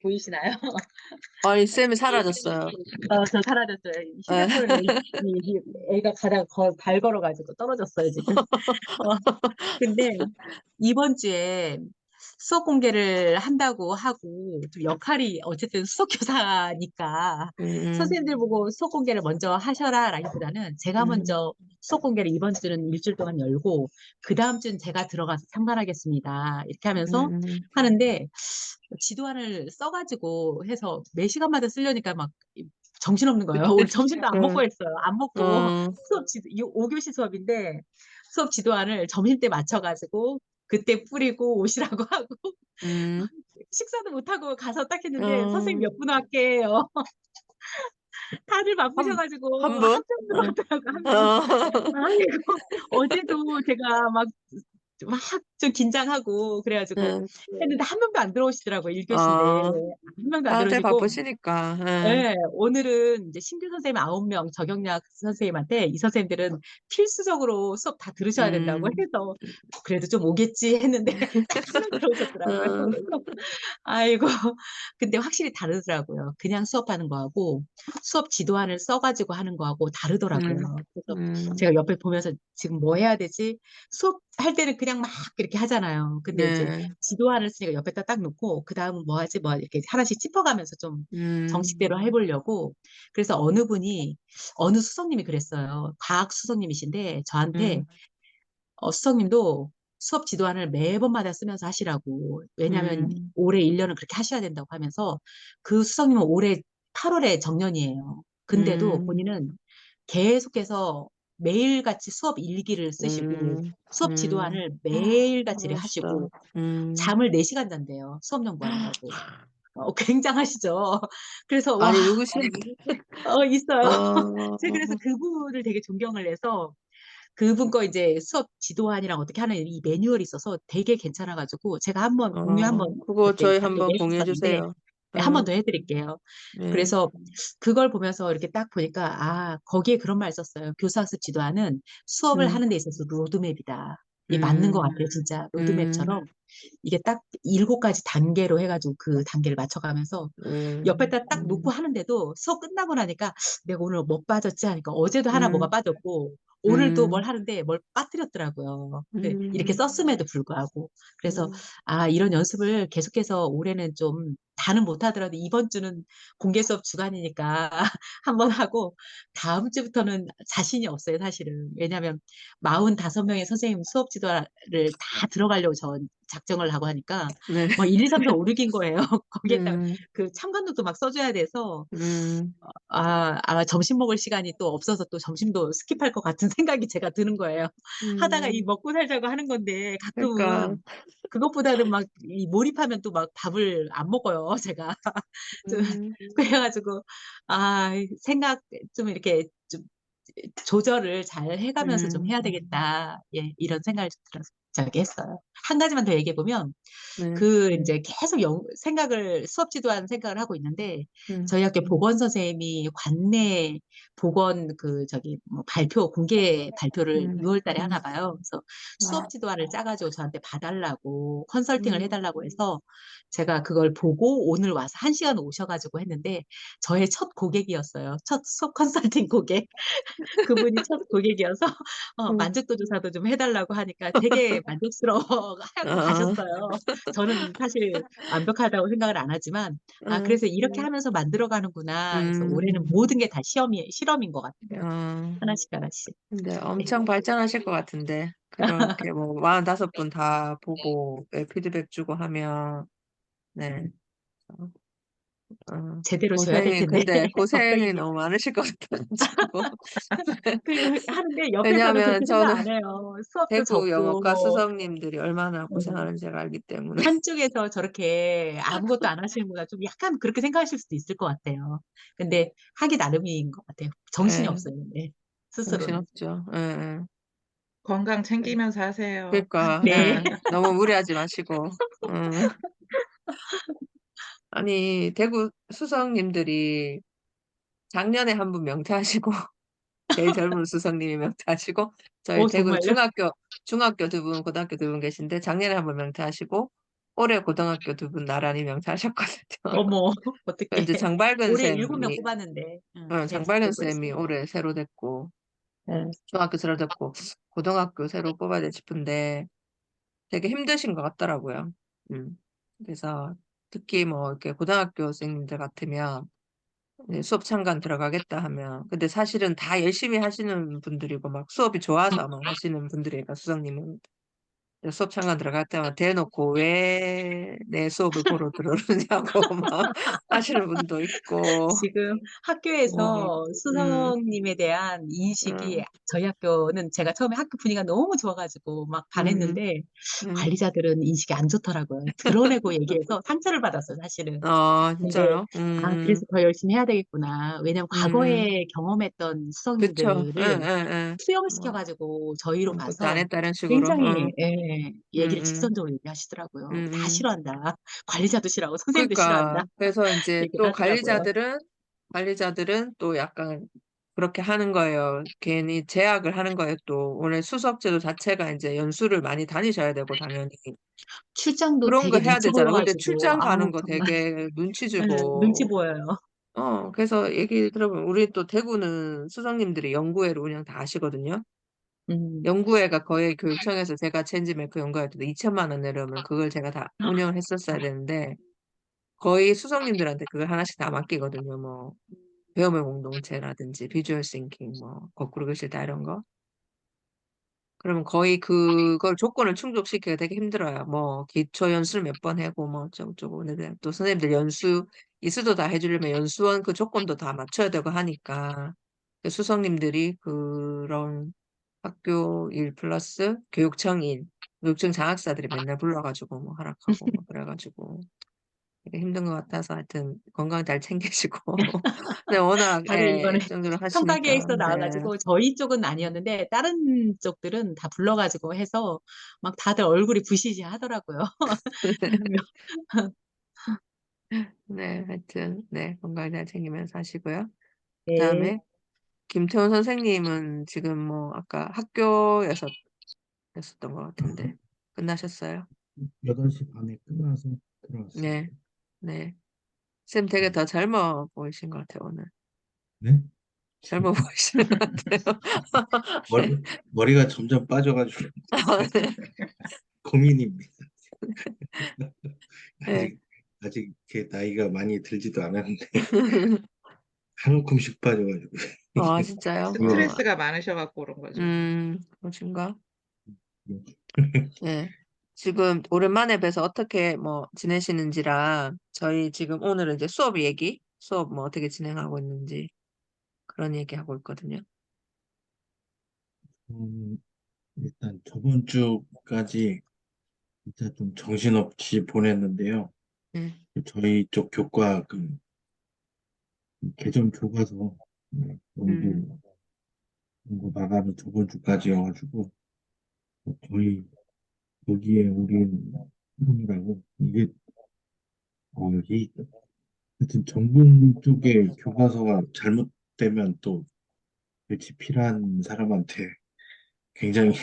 보이시나요? 아니, 쌤이 사라졌어요. 저 사라졌어요. 예. 휴대폰을 애가 가다가 발 걸어가지고 떨어졌어요, 지금. 근데 이번 주에 수업 공개를 한다고 하고 좀 역할이 어쨌든 수석교사니까 음, 선생님들 보고 수업 공개를 먼저 하셔라라기보다는 제가 음, 먼저 수업 공개를 이번 주는 일주일 동안 열고 그 다음 주는 제가 들어가서 참관하겠습니다. 이렇게 하면서 음, 하는데 지도안을 써가지고 해서 매 시간마다 쓰려니까 막 정신없는 거예요. 오늘 점심도 안 먹고 음, 했어요. 안 먹고 음, 수업 5교시 수업인데 수업 지도안을 점심 때 맞춰가지고 그때 뿌리고 오시라고 하고 음, 식사도 못하고 가서 딱 했는데 선생님 음, 몇 분 할게요. 다들 한, 한 바쁘셔가지고 한 분? 명도 어, 없더라고 한 명. 어, 아이고 어제도 제가 막 좀 긴장하고 그래가지고 음, 했는데 한 명도 안 들어오시더라고요. 1교시인데 어, 한 명도 안 다들 들어오시고 바쁘시니까. 네, 오늘은 이제 신규 선생님 9명, 저경락 선생님한테 이 선생님들은 필수적으로 수업 다 들으셔야 된다고 음, 해서 그래도 좀 오겠지 했는데 딱 한 명 들어오셨더라고요. 음, 그래서 아이고, 근데 확실히 다르더라고요. 그냥 수업하는 거하고 수업 지도안을 써가지고 하는 거하고 다르더라고요. 음, 그래서 음, 제가 옆에 보면서 지금 뭐 해야 되지? 수업할 때는 그냥 막 이렇게 하잖아요. 근데 이제 네, 지도안을 쓰니까 옆에다 딱 놓고 그 다음은 뭐 하지? 뭐 이렇게 하나씩 짚어가면서 좀 음, 정식대로 해보려고. 그래서 어느 분이, 어느 수석님이 그랬어요. 과학 수석님이신데 저한테 음, 수석님도 수업 지도안을 매번마다 쓰면서 하시라고. 왜냐하면 음, 올해 1년은 그렇게 하셔야 된다고 하면서 그 수석님은 올해 8월에 정년이에요. 근데도 음, 본인은 계속해서 매일같이 수업 일기를 쓰시고 음, 수업 음, 지도안을 매일같이 멋있다. 하시고 잠을 4시간 잔대요. 수업 연구하느라고. 굉장하시죠. 그래서 와, 아니, 누구시? 있어요. 제가 어, 그래서 그분을 되게 존경을 해서 그분 거 이제 수업 지도안이랑 어떻게 하는 이 매뉴얼이 있어서 되게 괜찮아가지고 제가 한번 공유 한번 그거 그때 저희 자료를 한번 공유해 냈었었는데 주세요. 한 번 더 해드릴게요. 네, 그래서 그걸 보면서 이렇게 딱 보니까 거기에 그런 말 썼어요. 교사학습 지도안은 수업을 음, 하는 데 있어서 로드맵이다. 이게 맞는 것 음, 같아요, 진짜. 음, 로드맵처럼 이게 딱 7가지 단계로 해가지고 그 단계를 맞춰가면서 옆에다 딱 놓고 하는데도 수업 끝나고 나니까 내가 오늘 뭐 빠졌지 하니까 어제도 하나 뭐가 음, 빠졌고 오늘도 뭘 음, 하는데 뭘 빠뜨렸더라고요. 이렇게 음, 썼음에도 불구하고. 그래서 음, 이런 연습을 계속해서 올해는 좀 다는 못하더라도 이번 주는 공개 수업 주간이니까 한번 하고 다음 주부터는 자신이 없어요, 사실은. 왜냐하면 45명의 선생님 수업 지도를 다 들어가려고 전 작정을 하고 하니까 네, 막 1, 2, 3, 4, 5, 6인 거예요. 거기에다 음, 그 참관도도 막 써줘야 돼서 음, 아마 점심 먹을 시간이 또 없어서 또 점심도 스킵할 것 같은 생각이 제가 드는 거예요. 하다가 이 음, 먹고 살자고 하는 건데 그러니까, 가끔은 그것보다는 막 이 몰입하면 또 막 밥을 안 먹어요, 제가. 좀 음, 그래가지고 생각 좀 이렇게 좀 조절을 잘 해가면서 좀 음, 해야 되겠다. 예, 이런 생각을 좀 들어서 저기 했어요. 한 가지만 더 얘기해 보면 네, 그 이제 계속 생각을 수업 지도하는 생각을 하고 있는데 음, 저희 학교 보건 선생님이 관내 보건 그 저기 뭐 공개 발표를 음, 6월 달에 하나 봐요. 그래서 수업 아, 지도안을 짜가지고 저한테 봐달라고 컨설팅을 음, 해달라고 해서 제가 그걸 보고 오늘 와서 1시간 오셔가지고 했는데 저의 첫 고객이었어요. 첫 수업 컨설팅 고객. 그분이 첫 고객이어서 음, 만족도 조사도 좀 해달라고 하니까 되게 만족스러워하고 어, 가셨어요. 저는 사실 완벽하다고 생각을 안 하지만, 어, 그래서 이렇게 하면서 만들어가는구나. 그래서 올해는 음, 모든 게 다 실험인 것 같아요. 어, 하나씩 하나씩. 근데 네. 엄청 발전하실 것 같은데. 그렇게 뭐 45분 다 보고 피드백 주고 하면, 네. 어, 제대로 줘야 될 텐데 근데 고생이 걱정입니다. 너무 많으실 것 같아가지고. 하는데 옆에서는 왜냐하면 그렇게 생각 저는 안 해요. 수업도 대구 적고 영어과 뭐 수석님들이 얼마나 음, 고생하는지 제가 알기 때문에. 한쪽에서 저렇게 아무것도 안 하시는 분가 좀 약간 그렇게 생각하실 수도 있을 것 같아요. 근데 하기 나름인 것 같아요. 정신이 예, 없어요. 네. 스스로는. 정신없죠. 예, 예. 건강 네. 챙기면서 하세요. 그러니까, 네. 예. 너무 무리하지 마시고. 아니, 대구 수석님들이 작년에 한 분 명퇴하시고, 제일 젊은 수석님이 명퇴하시고, 저희 대구에 정말요? 중학교 두 분, 고등학교 두 분 계신데, 작년에 한 분 명퇴하시고, 올해 고등학교 두 분 나란히 명퇴하셨거든요. 어머, 이제 어떡해. 올해 7명 뽑았는데, 계속 장발근 되고 쌤이 있어요. 올해 새로 됐고, 네. 중학교 새로 됐고, 고등학교 새로 뽑아야 돼 싶은데, 되게 힘드신 것 같더라고요. 그래서 특히 뭐 이렇게 고등학교 선생님들 같으면 이제 수업 참관 들어가겠다 하면 근데 사실은 다 열심히 하시는 분들이고 막 수업이 좋아서 막 하시는 분들이니까 수석님은 수업 참관 들어갔다 하면 대놓고 왜 내 수업을 보러 들어오느냐고 막 하시는 분도 있고 지금 뭐 학교에서 음, 수석님에 대한 인식이 음, 저희 학교는 제가 처음에 학교 분위기가 너무 좋아가지고 막 음, 반했는데 음. 관리자들은 인식이 안 좋더라고요. 드러내고 얘기해서 상처를 받았어요, 사실은. 아 근데 진짜요? 그래서 더 열심히 해야 되겠구나. 왜냐면 음. 과거에 경험했던 그쵸. 예, 수석님들을 예, 예. 뭐 수용시켜가지고 저희로 아무것도 안 봐서 했다 이런 식으로. 굉장히 얘기를 음, 직선적으로 음, 얘기하시더라고요. 다 음. 싫어한다. 관리자도 싫어하고 선생님도 싫어한다. 그러니까 그래서 이제 얘기를 또 하더라고요. 관리자들은 또 약간 그렇게 하는 거예요. 괜히 제약을 하는 거예요. 또 오늘 수석제도 자체가 이제 연수를 많이 다니셔야 되고 당연히 출장도 그런 거 되게 해야 눈치 되잖아. 근데 보여가지고, 출장 가는 거 정말, 되게 눈치 눈치 주고 보여요. 그래서 얘기 들어보면 우리 또 대구는 수석님들이 연구회를 운영 다 하시거든요. 음. 연구회가 거의 교육청에서 제가 체인지메이커 연구할 때도 2천만 원 내려오면 그걸 제가 다 운영을 했었어야 되는데 거의 수석님들한테 그걸 하나씩 다 맡기거든요. 뭐 배움의 공동체라든지 비주얼 싱킹 뭐 거꾸로 글씨 다 이런 거. 그러면 거의 그걸 조건을 충족시키기가 되게 힘들어요. 뭐 기초 연수를 몇 번 하고 뭐 어쩌고저쩌고. 근데 또 선생님들 이수도 다 해주려면 연수원 그 조건도 다 맞춰야 되고 하니까 그 수석님들이 그런 학교 일 플러스 교육청 장학사들이 맨날 불러가지고 뭐 하락하고 뭐 그래가지고 되게 힘든 것 같아서 하여튼 건강 잘 챙기시고 근데 워낙 다들 이번에 이 정도로 하시니까 평가계획서 네. 나와가지고, 저희 쪽은 아니었는데, 다른 쪽들은 다 불러가지고 해서, 막 다들 얼굴이 부시시 하더라고요. 네, 하여튼 네 건강 잘 챙기면서 하시고요. 네. 그다음에 김태훈 선생님은 지금 뭐 아까 학교에서 였었던 것 같은데 끝나셨어요? 8시 반에 끝나서 네, 들어왔습니다. 네. 쌤 되게 더 젊어 보이신 것 같아요 오늘. 네? 젊어 보이시는 것 같아요. 네. 머리가 점점 빠져가지고 네. 고민입니다. 네. 아직 제 나이가 많이 들지도 않았는데 한 움큼씩 빠져가지고 아, 진짜요? 스트레스가 많으셔갖고 그런 거죠. 그러신가? 네. 지금 오랜만에 뵈서 어떻게 뭐 지내시는지랑 저희 지금 오늘은 이제 수업 뭐 어떻게 진행하고 있는지 그런 얘기 하고 있거든요. 음, 일단 저번 주까지 진짜 좀 정신없이 보냈는데요. 네. 저희 쪽 교과 그 개정 교과서 음, 연구 마감이 저번 주까지여가지고 거의 거기에 우린 하느라고 이게 이 하여튼 전공 쪽에 교과서가 잘못되면 또 지필한 사람한테 굉장히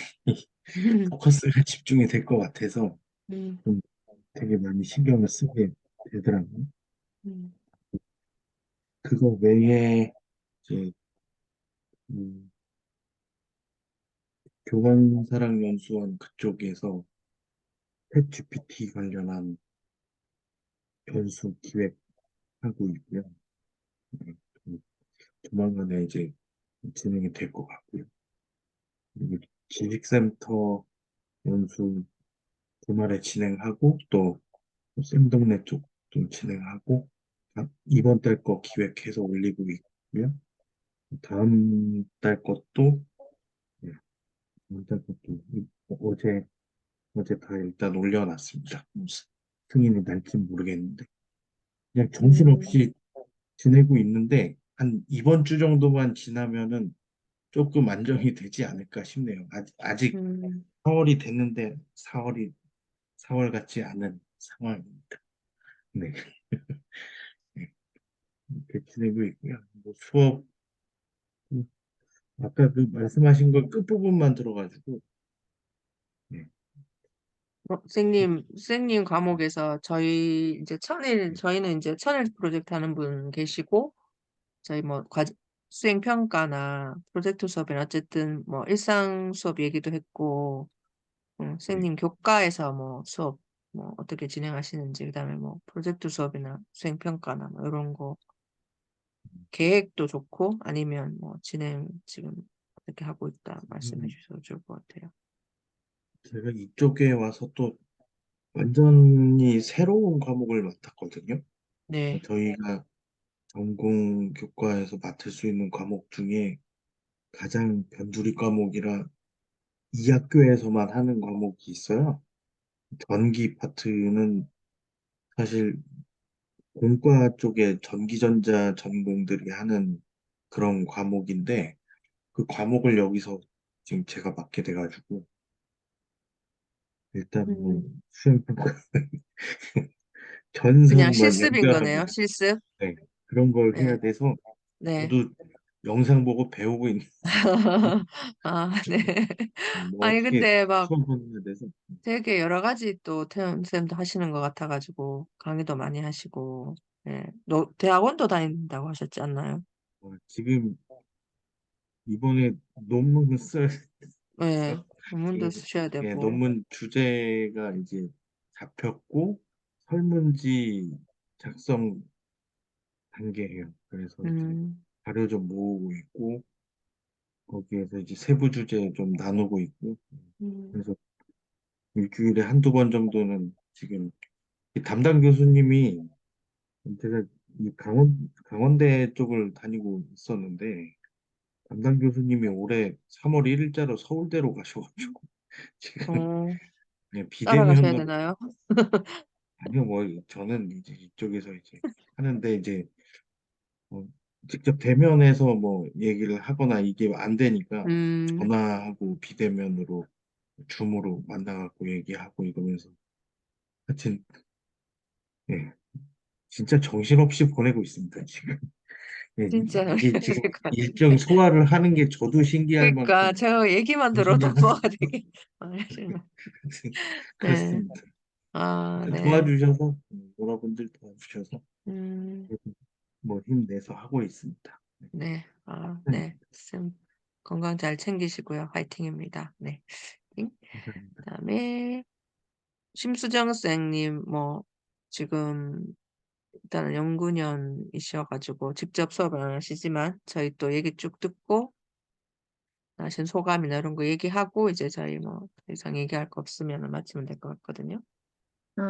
포커스가 집중이 될 것 같아서 음, 좀 되게 많이 신경을 쓰게 되더라고요. 음, 그거 외에 이제 음, 교환사랑연수원 그쪽에서 챗 GPT 관련한 연수 기획하고 있고요. 네, 조만간에 이제 진행이 될 것 같고요. 그리고 지식센터 연수 주말에 진행하고 또 쌤동네 쪽도 진행하고 이번 달 거 기획해서 올리고 있고요. 다음 달 것도 네, 다음 달 것도 어제 다 일단 올려놨습니다. 무슨 승인이 날지 모르겠는데 그냥 정신없이 지내고 있는데 한 이번 주 정도만 지나면은 조금 안정이 되지 않을까 싶네요. 아직 음, 4월이 됐는데 4월 같지 않은 상황입니다. 네. 네, 이렇게 지내고 있고요. 뭐 수업 음, 아까 그 말씀하신 거 끝부분만 들어가지고 네. 선생님 과목에서 저희는 이제 천일 프로젝트 하는 분 계시고, 저희 뭐 수행 평가나 프로젝트 수업이나 어쨌든 뭐 일상 수업 얘기도 했고, 네. 선생님 교과에서 뭐 수업 뭐 어떻게 진행하시는지, 그다음에 뭐 프로젝트 수업이나 수행 평가나 뭐 이런 거 계획도 좋고, 아니면 뭐 진행 지금 어떻게 하고 있다 말씀해 음, 주셔도 좋을 것 같아요. 제가 이쪽에 와서 또 완전히 새로운 과목을 맡았거든요. 네. 저희가 전공 교과에서 맡을 수 있는 과목 중에 가장 변두리 과목이라 이 학교에서만 하는 과목이 있어요. 전기 파트는 사실 공과 쪽에 전기전자 전공들이 하는 그런 과목인데 그 과목을 여기서 지금 제가 맡게 돼가지고 일단 뭐 음, 수행평가 그냥 전산만 실습인 거네요. 연결합니다. 실습. 네, 그런 걸 해야 네. 돼서 네. 저도 영상 보고 배우고 있는 아, 네. 뭐 아니, 어떻게 근데 막 수업을 해야 돼서 되게 여러 가지 또 태연 쌤도 하시는 것 같아가지고, 강의도 많이 하시고, 예. 대학원도 다닌다고 하셨지 않나요? 지금 이번에 논문을 써야 네. 돼서 논문도 이 쓰셔야 예, 되고, 논문 주제가 이제 잡혔고 설문지 작성 단계예요. 그래서 이제 음, 자료 좀 모으고 있고 거기에서 이제 세부 주제 좀 나누고 있고 음, 그래서 일주일에 한두 번 정도는 지금 이 담당 교수님이 제가 이 강원대 쪽을 다니고 있었는데 담당 교수님이 올해 3월 1일자로 서울대로 가셔가지고 지금 어, 그냥 따라가셔야 비대면으로 되나요? 아니요 뭐 저는 이제 이쪽에서 이제 하는데 이제 어, 직접 대면해서 뭐 얘기를 하거나 이게 안 되니까 음, 전화하고 비대면으로 줌으로 만나갖고 얘기하고 이러면서 하여튼 예, 진짜 정신없이 보내고 있습니다 지금. 예, 진짜 이게 지금 그러실 것 같은데. 일정 소화를 하는 게 저도 신기할 그러니까 만큼 제가 얘기만 들어도 정신이 하나도 뭐가 되게 많으신 것. 네. 그렇습니다. 아, 하여튼 네. 도와주셔서 여러분들 도와주셔서 음, 그래도 뭐 힘내서 하고 있습니다. 네, 네. 아, 네, 네. 쌤 건강 잘 챙기시고요. 화이팅입니다. 네. 화이팅. 감사합니다. 그다음에 심수정 선생님 뭐 지금 일단은 연구년이셔가지고 직접 수업을 안 하시지만 저희 또 얘기 쭉 듣고 하신 소감이나 이런 거 얘기하고 이제 저희 뭐 더 이상 얘기할 거 없으면 마치면 될 것 같거든요. 아,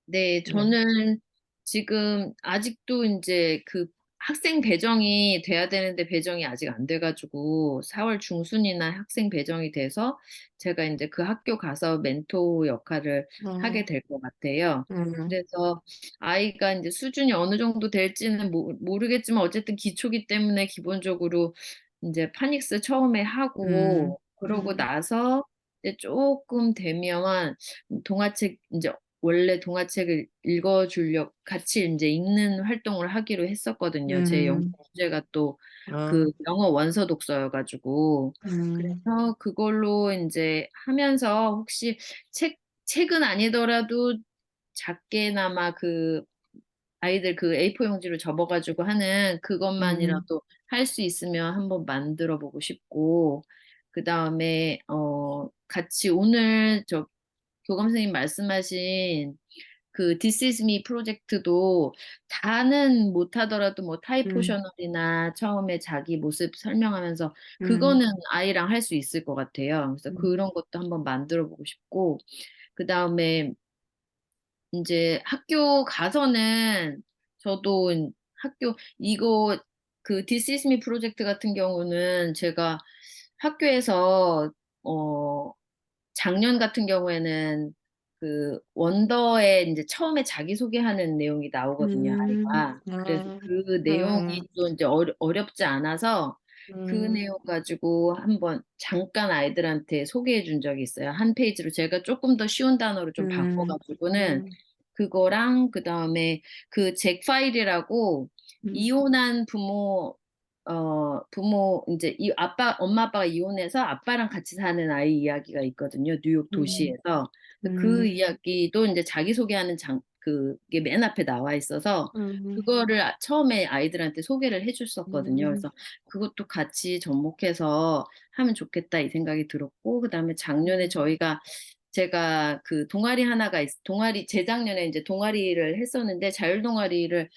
네, 네. 저는 지금 아직도 이제 그 학생 배정이 돼야 되는데 배정이 아직 안 돼가지고 4월 중순이나 학생 배정이 돼서 제가 이제 그 학교 가서 멘토 역할을 하게 음, 될 것 같아요. 음, 그래서 아이가 이제 수준이 어느 정도 될지는 모르겠지만 어쨌든 기초기 때문에 기본적으로 이제 파닉스 처음에 음, 하고 그러고 음, 나서 이제 조금 되면 동화책 이제 원래 동화책을 읽어주려 같이 이제 읽는 활동을 하기로 했었거든요. 제 연구 음, 주제가 또 아, 그 영어 원서 독서여가지고 음, 그래서 그걸로 이제 하면서 혹시 책은 아니더라도 작게나마 그 아이들 그 A4 용지로 접어가지고 하는 음, 그것만이라도 할 수 있으면 한번 만들어 보고 싶고 그다음에 같이 오늘 저 교감 선생님 말씀하신 그 This Is Me 프로젝트도 다는 못하더라도 뭐 타이포셔널이나 처음에 자기 모습 설명하면서 그거는 아이랑 할 수 있을 것 같아요. 그래서 그런 것도 한번 만들어 보고 싶고, 그다음에 이제 학교 가서는 저도 학교 이거 그 This Is Me 프로젝트 같은 경우는 제가 학교에서 어 작년 같은 경우에는 그 원더에 이제 처음에 자기소개하는 내용이 나오거든요, 아이가. 그래서 그 내용이 또 이제 어렵지 않아서 그 내용 가지고 한번 잠깐 아이들한테 소개해 준 적이 있어요. 한 페이지로 제가 조금 더 쉬운 단어로 좀 바꿔가지고는 그거랑 그다음에 그 잭 파일이라고 이혼한 부모 이제 이 엄마 아빠가 이혼해서 아빠랑 같이 사는 아이 이야기가 있거든요. 뉴욕 도시에서. 그 이야기도 이제 자기소개하는 그게 맨 앞에 나와 있어서 그거를 처음에 아이들한테 소개를 해줬었거든요. 그래서 그것도 같이 접목해서 하면 좋겠다 이 생각이 들었고, 그다음에 작년에 제가 그 동아리 하나가 재작년에 이제 동아리를 했었는데 자율 동아리를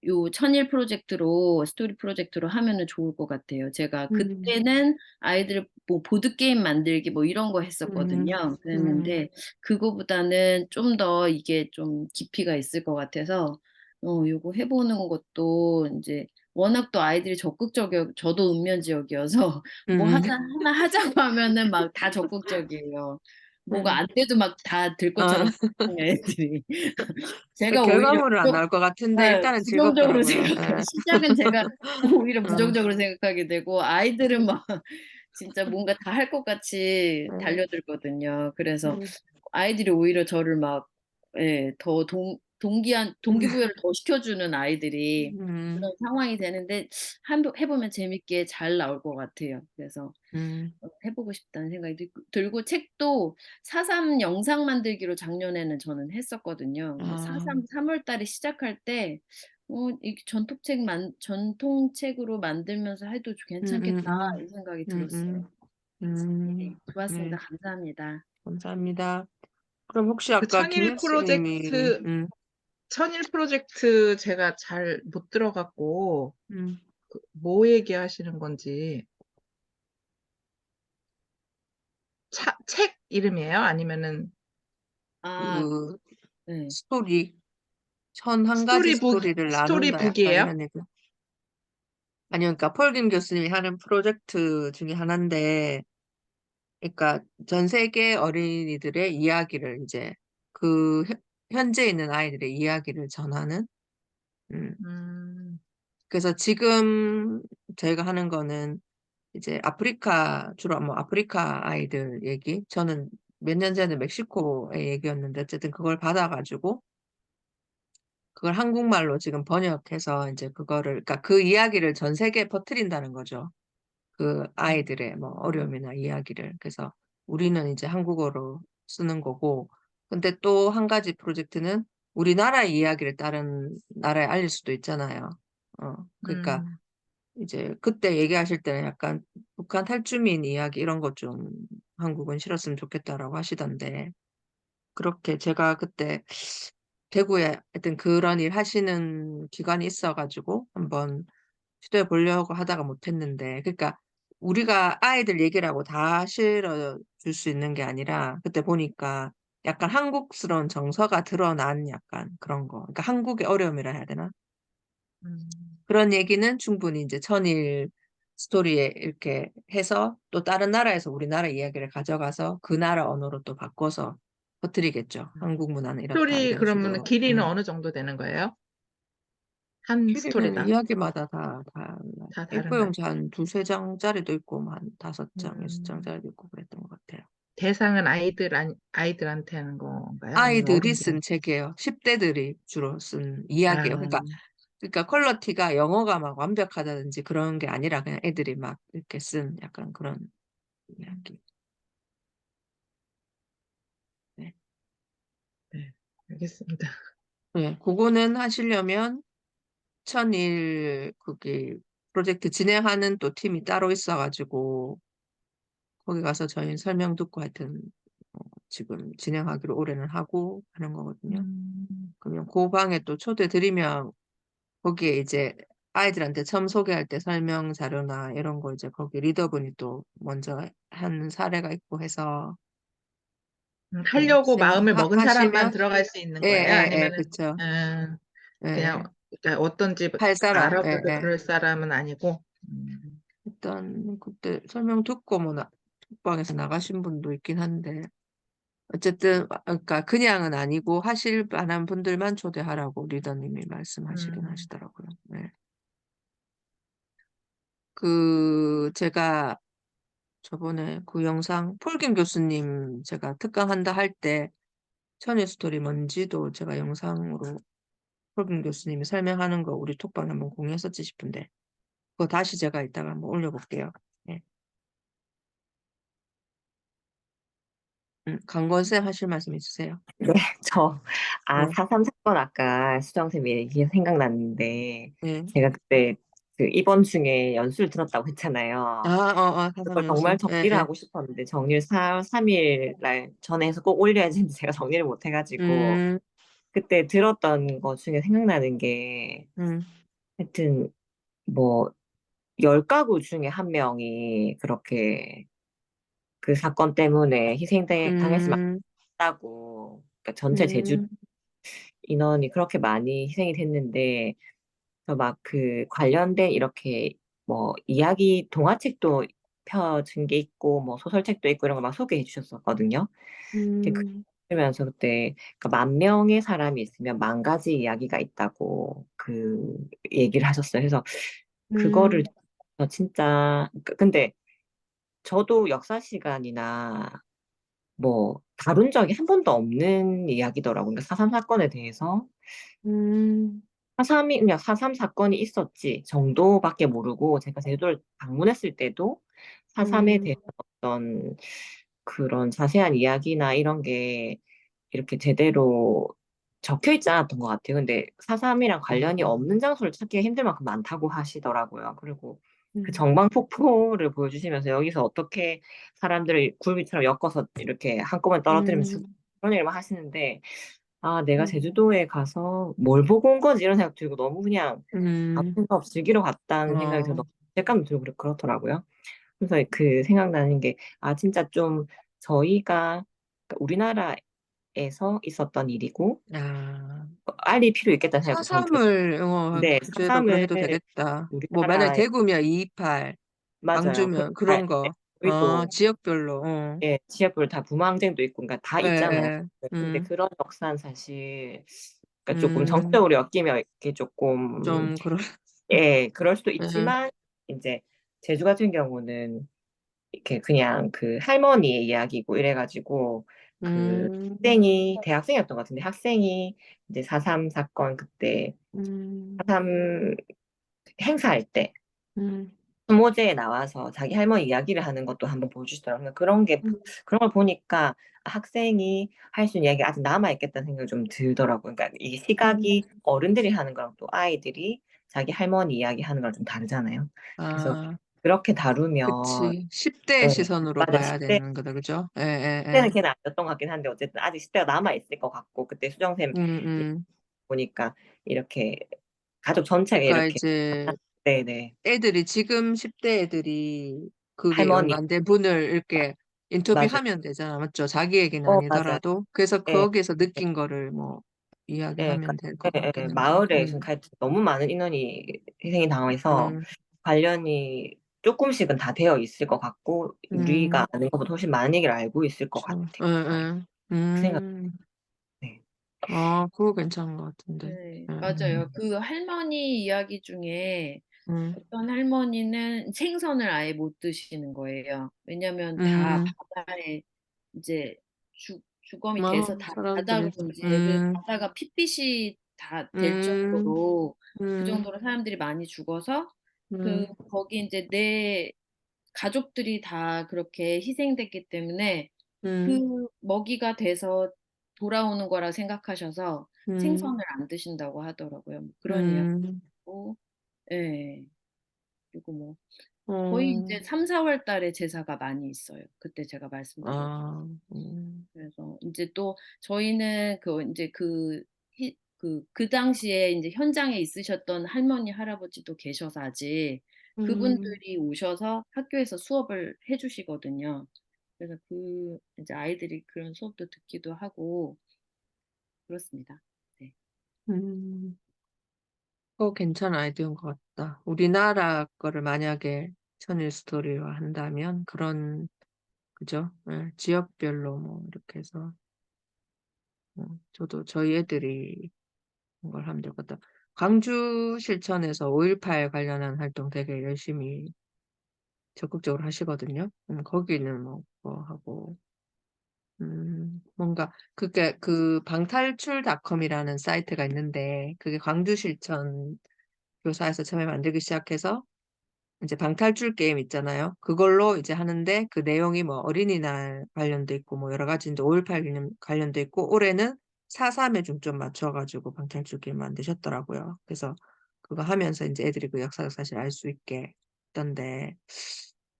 요 천일 프로젝트로 스토리 프로젝트로 하면은 좋을 것 같아요. 제가 그때는 아이들 뭐 보드게임 만들기 뭐 이런 거 했었거든요. 그랬는데 그거보다는 좀 더 이게 좀 깊이가 있을 것 같아서 요거 해보는 것도 이제 워낙 또 아이들이 저도 읍면 지역이어서 뭐 하나 하자고 하면은 막 다 적극적이에요. 뭐가 안 돼도 막 다 될 것처럼 애들이. 제가 오히려 결과물은 안 나올 것 같은데 일단은 부정적으로 즐겁더라고요. 생각해요. 예. 시작은 제가 오히려 어, 부정적으로 생각하게 되고 아이들은 막 진짜 뭔가 다 할 것 같이 음, 달려들거든요. 그래서 음, 아이들이 오히려 저를 막 더 동기부여를 더 시켜주는 아이들이 음, 그런 상황이 되는데 해보면 재밌게 잘 나올 것 같아요. 그래서 음. 해보고 싶다는 생각이 들고 책도 4.3 영상 만들기로 작년에는 저는 했었거든요. 근데 아, 4.3 3월 달에 시작할 때 이 전통책으로 만들면서 해도 음, 음, 괜찮겠다 이 생각이 음, 들었어요. 네, 좋았습니다. 네, 감사합니다. 감사합니다. 그럼 혹시 그 아까 천일 김 교수님이, 프로젝트, 천일 프로젝트 제가 잘 못 들어갔고, 음, 뭐 얘기하시는 건지, 책 이름이에요? 아니면은 아, 그 네. 스토리, 101가지 스토리를 나눈다 약간 스토리북이에요? 이런 얘기. 아니요, 그러니까 폴김 교수님이 하는 프로젝트 중에 하나인데, 그러니까 전 세계 어린이들의 이야기를 이제 그 현재 있는 아이들의 이야기를 전하는. 음. 음, 그래서 지금 저희가 하는 거는 이제 아프리카 주로 뭐 아프리카 아이들 얘기. 저는 몇 년 전에 멕시코의 얘기였는데 어쨌든 그걸 받아가지고 그걸 한국말로 지금 번역해서 이제 그거를 그러니까 그 이야기를 전 세계에 퍼뜨린다는 거죠. 그 아이들의 뭐 어려움이나 이야기를. 그래서 우리는 이제 한국어로 쓰는 거고, 근데 또 한 가지 프로젝트는 우리나라의 이야기를 다른 나라에 알릴 수도 있잖아요. 그러니까 음, 이제 그때 얘기하실 때는 약간 북한 탈주민 이야기 이런 거 좀 한국은 실었으면 좋겠다라고 하시던데, 그렇게 제가 그때 대구에 하여튼 그런 일 하시는 기관이 있어가지고 한번 시도해 보려고 하다가 못했는데, 그러니까 우리가 아이들 얘기라고 다 실어줄 수 있는 게 아니라 그때 보니까 약간 한국스러운 정서가 드러난 약간 그런 거. 그러니까 한국의 어려움이라 해야 되나? 음. 그런 얘기는 충분히 이제 천일 스토리에 이렇게 해서 또 다른 나라에서 우리나라 이야기를 가져가서 그 나라 언어로 또 바꿔서 퍼뜨리겠죠. 한국 문화는 이렇다 스토리 이런 그러면 식으로. 길이는 어느 정도 되는 거예요? 한 길이는 스토리당 이야기마다 다 달라요. 다 다른가요? A4용지 한 두세 장짜리도 있고 뭐 한 5장, 여섯 음, 장짜리도 있고 그랬던 것 같아요. 대상은 아이들한테 하는 건가요? 아니면 아이들이 쓴 어른들한테? 책이에요. 10대들이 주로 쓴 이야기예요. 아, 그러니까 퀄리티가 영어가 막 완벽하다든지 그런 게 아니라 그냥 애들이 막 이렇게 쓴 약간 그런 이야기. 네. 네, 알겠습니다. 네, 그거는 하시려면 천일 거기 프로젝트 진행하는 또 팀이 따로 있어가지고 거기 가서 저희 설명 듣고 하여튼 지금 진행하기로 올해는 하고 하는 거거든요. 그러면 그 방에 또 초대 드리면 거기에 이제 아이들한테 처음 소개할 때 설명 자료나 이런 거 이제 거기 리더분이 또 먼저 한 사례가 있고 해서 또 하려고 마음을 먹은 사람만 하시면 들어갈 수 있는 예, 거예요? 예, 예, 아니면은 그쵸. 예, 그냥 예. 그러니까 어떤지 할 사람, 예, 알아보고 예. 그럴 사람은 아니고. 일단 그때 설명 듣고 뭐 톡방에서 나가신 분도 있긴 한데 어쨌든 그러니까 그냥은 아니고 하실 만한 분들만 초대하라고 리더님이 말씀하시긴 하시더라고요. 네. 그 제가 저번에 그 영상 폴김 교수님 제가 특강한다 할 때 천일 스토리 뭔지도 제가 영상으로 폴김 교수님이 설명하는 거 우리 톡방에 한번 공유했었지 싶은데 그거 다시 제가 이따가 한번 올려볼게요. 네. 강건쌤 하실 말씀 있으세요? 네, 저, 네. 4.3 사건 아까 수정쌤 얘기 생각났는데, 네. 제가 그때 그 이번 중에 연수를 들었다고 했잖아요. 사삼 그걸 정말 연수. 예, 정리를 예. 하고 싶었는데, 정리를 4월 3일 날 전에 해서 꼭 올려야지 했는데 제가 정리를 못 해가지고, 음, 그때 들었던 거 중에 생각나는 게, 음, 하여튼, 뭐, 10가구 중에 한 명이 그렇게 그 사건 때문에 당했으면 음, 안다고, 그러니까 전체 제주 음, 인원이 그렇게 많이 희생이 됐는데, 막 그 관련된 이렇게 뭐 이야기 동화책도 펴진 게 있고, 뭐 소설책도 있고 이런 거 막 소개해 주셨었거든요. 음, 그러면서 그때 그 10,000명의 사람이 있으면 10,000가지 이야기가 있다고 그 얘기를 하셨어요. 그래서 그거를 음, 진짜, 근데 저도 역사 시간이나 뭐 다룬 적이 한 번도 없는 이야기더라고요. 그러니까 4.3 사건에 대해서 음, 4.3이 그냥 4.3 사건이 있었지 정도밖에 모르고, 제가 제주도를 방문했을 때도 4.3에 음, 대해서 어떤 그런 자세한 이야기나 이런 게 이렇게 제대로 적혀 있지 않았던 것 같아요. 근데 4.3이랑 관련이 없는 장소를 찾기가 힘들 만큼 많다고 하시더라고요. 그리고 그 음, 정방폭포를 보여주시면서 여기서 어떻게 사람들을 굴비처럼 엮어서 이렇게 한꺼번에 떨어뜨리면 죽고 그런 얘기를 막 하시는데, 내가 제주도에 가서 뭘 보고 온 거지 이런 생각 들고, 너무 그냥 아무 음, 생각 없이 즐기러 갔다는 생각이 들어 어, 너무 죄책감도 들고 그렇더라고요. 그래서 그 생각나는 게, 진짜 좀 저희가, 그러니까 우리나라에서 있었던 일이고 아, 알릴 필요 있겠다는 생각도 전 들어요. 사삼을, 근데 주제로 그래 4.3을 해도 되겠다. 뭐, 만약 우리나라에, 대구면 228, 맞아요. 광주면 그런 거, 저희도 지역별로, 지역별 다 부마항쟁도 있고 그러니까 다 예, 있잖아요. 예, 근데 그런 역사는 사실, 그러니까 조금 음, 정적으로 엮이면 이렇게 조금, 좀, 그런, 그럴 수도 예, 있지만, 이제 제주 같은 경우는 이렇게 그냥 그 할머니의 이야기고 이래가지고, 그 음, 학생이 대학생이었던 것 같은데, 학생이 이제 4.3 사건 그때 음, 4.3 행사할 때 음, 수모제에 나와서 자기 할머니 이야기를 하는 것도 한번 보여주시더라고요. 그런 걸 보니까 학생이 할 수 있는 이야기가 아직 남아있겠다는 생각이 좀 들더라고요. 그러니까 이게 시각이 음, 어른들이 하는 거랑 또 아이들이 자기 할머니 이야기 하는 거랑 좀 다르잖아요. 그래서 아, 그렇게 다루면, 그치. 10대의 네, 시선으로 맞아. 봐야 10대 되는 거다, 그죠? 예, 예, 예. 때는 걔는 아니었던 것 같긴 한데, 어쨌든 아직 10대가 남아있을 것 같고, 그때 수정쌤 음, 음. 보니까 이렇게 가족 전체가 그러니까 이렇게, 이제 네네, 애들이 지금 10대 애들이 그게 할머니, 연관된 분을 이렇게 맞아요. 인터뷰하면 되잖아, 맞죠? 자기 얘기는 맞아요. 아니더라도. 그래서 예, 거기에서 예, 느낀 거를 뭐 그러니까, 이야기하면 될 것 같긴 한데. 마을에 지금 너무 많은 인원이 희생이 당해서 음, 관련이 조금씩은 다 되어 있을 것 같고, 우리가 음, 아는 것보다 훨씬 많은 얘기를 알고 있을 것 같아요. 참, 예, 예. 그 생각, 네. 그거 괜찮은 것 같은데. 네, 예, 맞아요. 그 할머니 이야기 중에 음, 어떤 할머니는 생선을 아예 못 드시는 거예요. 왜냐면 다 음, 바다에 이제 주검이 돼서 다 바다로 사람들이, 이제 그 바다가 핏빛이 다 될 음, 정도로 그 음, 정도로 사람들이 많이 죽어서 그 음, 거기 이제 내 가족들이 다 그렇게 희생됐기 때문에 음, 그 먹이가 돼서 돌아오는 거라 생각하셔서 음, 생선을 안 드신다고 하더라고요. 뭐 그런 음, 이야기고, 예. 그리고 뭐 거의 이제 음, 3, 4월 달에 제사가 많이 있어요. 그때 제가 말씀드렸죠. 아, 그래서 이제 또 저희는 그 이제 그 당시에 이제 현장에 있으셨던 할머니, 할아버지도 계셔서 아직 음, 그분들이 오셔서 학교에서 수업을 해주시거든요. 그래서 그 이제 아이들이 그런 수업도 듣기도 하고 그렇습니다. 네. 음. 그거 괜찮은 아이디어인 것 같다. 우리나라 거를 만약에 천일 스토리로 한다면 그런, 그죠? 예, 지역별로 뭐 이렇게 해서 저도 저희 애들이 그걸 하면 될 것 같다. 광주 실천에서 5.18 관련한 활동 되게 열심히 적극적으로 하시거든요. 거기는 뭐 하고 뭔가 그게 그 방탈출닷컴이라는 사이트가 있는데 그게 광주 실천 교사에서 처음에 만들기 시작해서 이제 방탈출 게임 있잖아요. 그걸로 이제 하는데 그 내용이 뭐 어린이날 관련도 있고 뭐 여러 가지 이제 5.18 기념 관련도 있고 올해는 4.3에 중점 맞춰가지고 방탈출 게임 만드셨더라고요. 그래서 그거 하면서 이제 애들이 그 역사를 사실 알 수 있게 했던데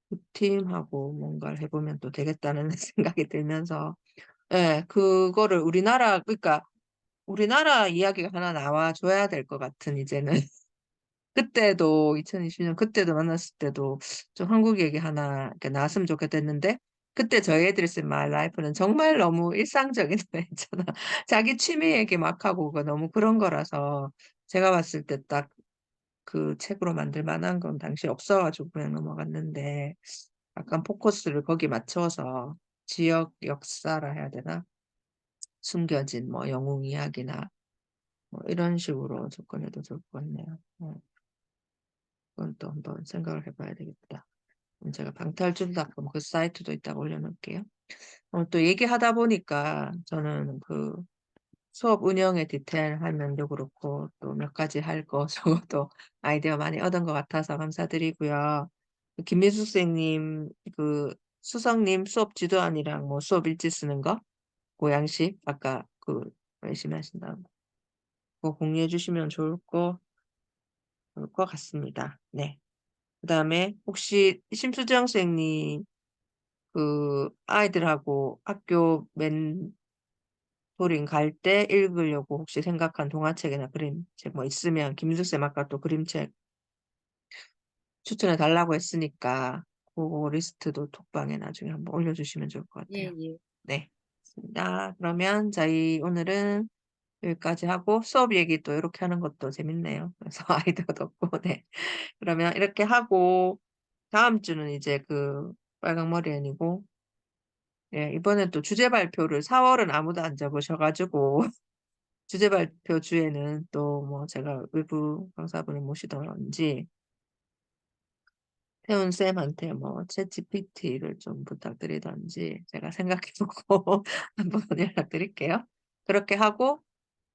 그 팀하고 뭔가를 해보면 또 되겠다는 생각이 들면서 예, 그거를 우리나라 그러니까 우리나라 이야기가 하나 나와줘야 될 것 같은 이제는 그때도 2020년 그때도 만났을 때도 좀 한국 얘기 하나 이렇게 나왔으면 좋겠댔는데 그때 저희 애들이 쓴 마이 라이프는 정말 너무 일상적인 노래잖아. 자기 취미 얘기 막 하고 그 너무 그런 거라서 제가 봤을 때 딱 그 책으로 만들 만한 건 당시 없어가지고 그냥 넘어갔는데 약간 포커스를 거기 맞춰서 지역 역사라 해야 되나? 숨겨진 뭐 영웅 이야기나 뭐 이런 식으로 접근해도 좋을 것 같네요. 그건 또 한번 생각을 해봐야 되겠다. 제가 방탈출닷컴 그 사이트도 이따가 올려놓을게요. 또 얘기하다 보니까 저는 그 수업 운영의 디테일한 면도 그렇고 또 몇 가지 할 거 저것도 아이디어 많이 얻은 것 같아서 감사드리고요. 김민수 선생님 그 수석님 수업 지도안이랑 뭐 수업 일지 쓰는 거 고양시 아까 그 열심히 하신다고 그거 공유해 주시면 좋을 것 같습니다. 네. 그다음에 혹시 심수정 선생님 그 아이들하고 학교 멘토링 갈 때 읽으려고 혹시 생각한 동화책이나 그림책 뭐 있으면 김수쌤 아까 또 그림책 추천해 달라고 했으니까 그거 리스트도 톡방에 나중에 한번 올려주시면 좋을 것 예, 같아요. 예. 네. 좋습니다. 그러면 저희 오늘은 여기까지 하고 수업 얘기 또 이렇게 하는 것도 재밌네요. 그래서 아이디어도 없고, 네. 그러면 이렇게 하고 다음 주는 이제 그 빨강머리 애니고 예, 이번엔 또 주제 발표를 4월은 아무도 안 적으셔가지고 주제 발표 주에는 또 뭐 제가 외부 강사분을 모시던지 태훈 쌤한테 뭐 챗GPT를 좀 부탁드리던지 제가 생각해보고 한번 연락드릴게요. 그렇게 하고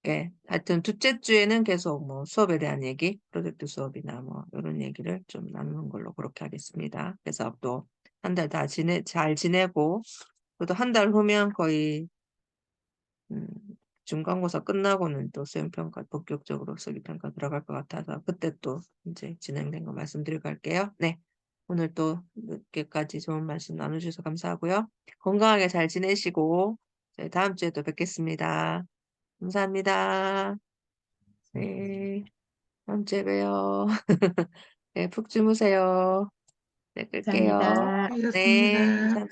예, 하여튼 둘째 주에는 계속 뭐 수업에 대한 얘기, 프로젝트 수업이나 뭐 이런 얘기를 좀 나누는 걸로 그렇게 하겠습니다. 그래서 또 한 달 잘 지내고 그래도 한 달 후면 거의 음, 중간고사 끝나고는 또 수행평가 본격적으로 수기평가 들어갈 것 같아서 그때 또 이제 진행된 거 말씀드리고 갈게요. 네. 오늘 또 늦게까지 좋은 말씀 나눠주셔서 감사하고요. 건강하게 잘 지내시고 저희 다음 주에 또 뵙겠습니다. 감사합니다. 네. 다음 주에 봬요. 네, 푹 주무세요. 네, 끌게요. 감사합니다. 네, 수고하셨습니다. 감사합니다.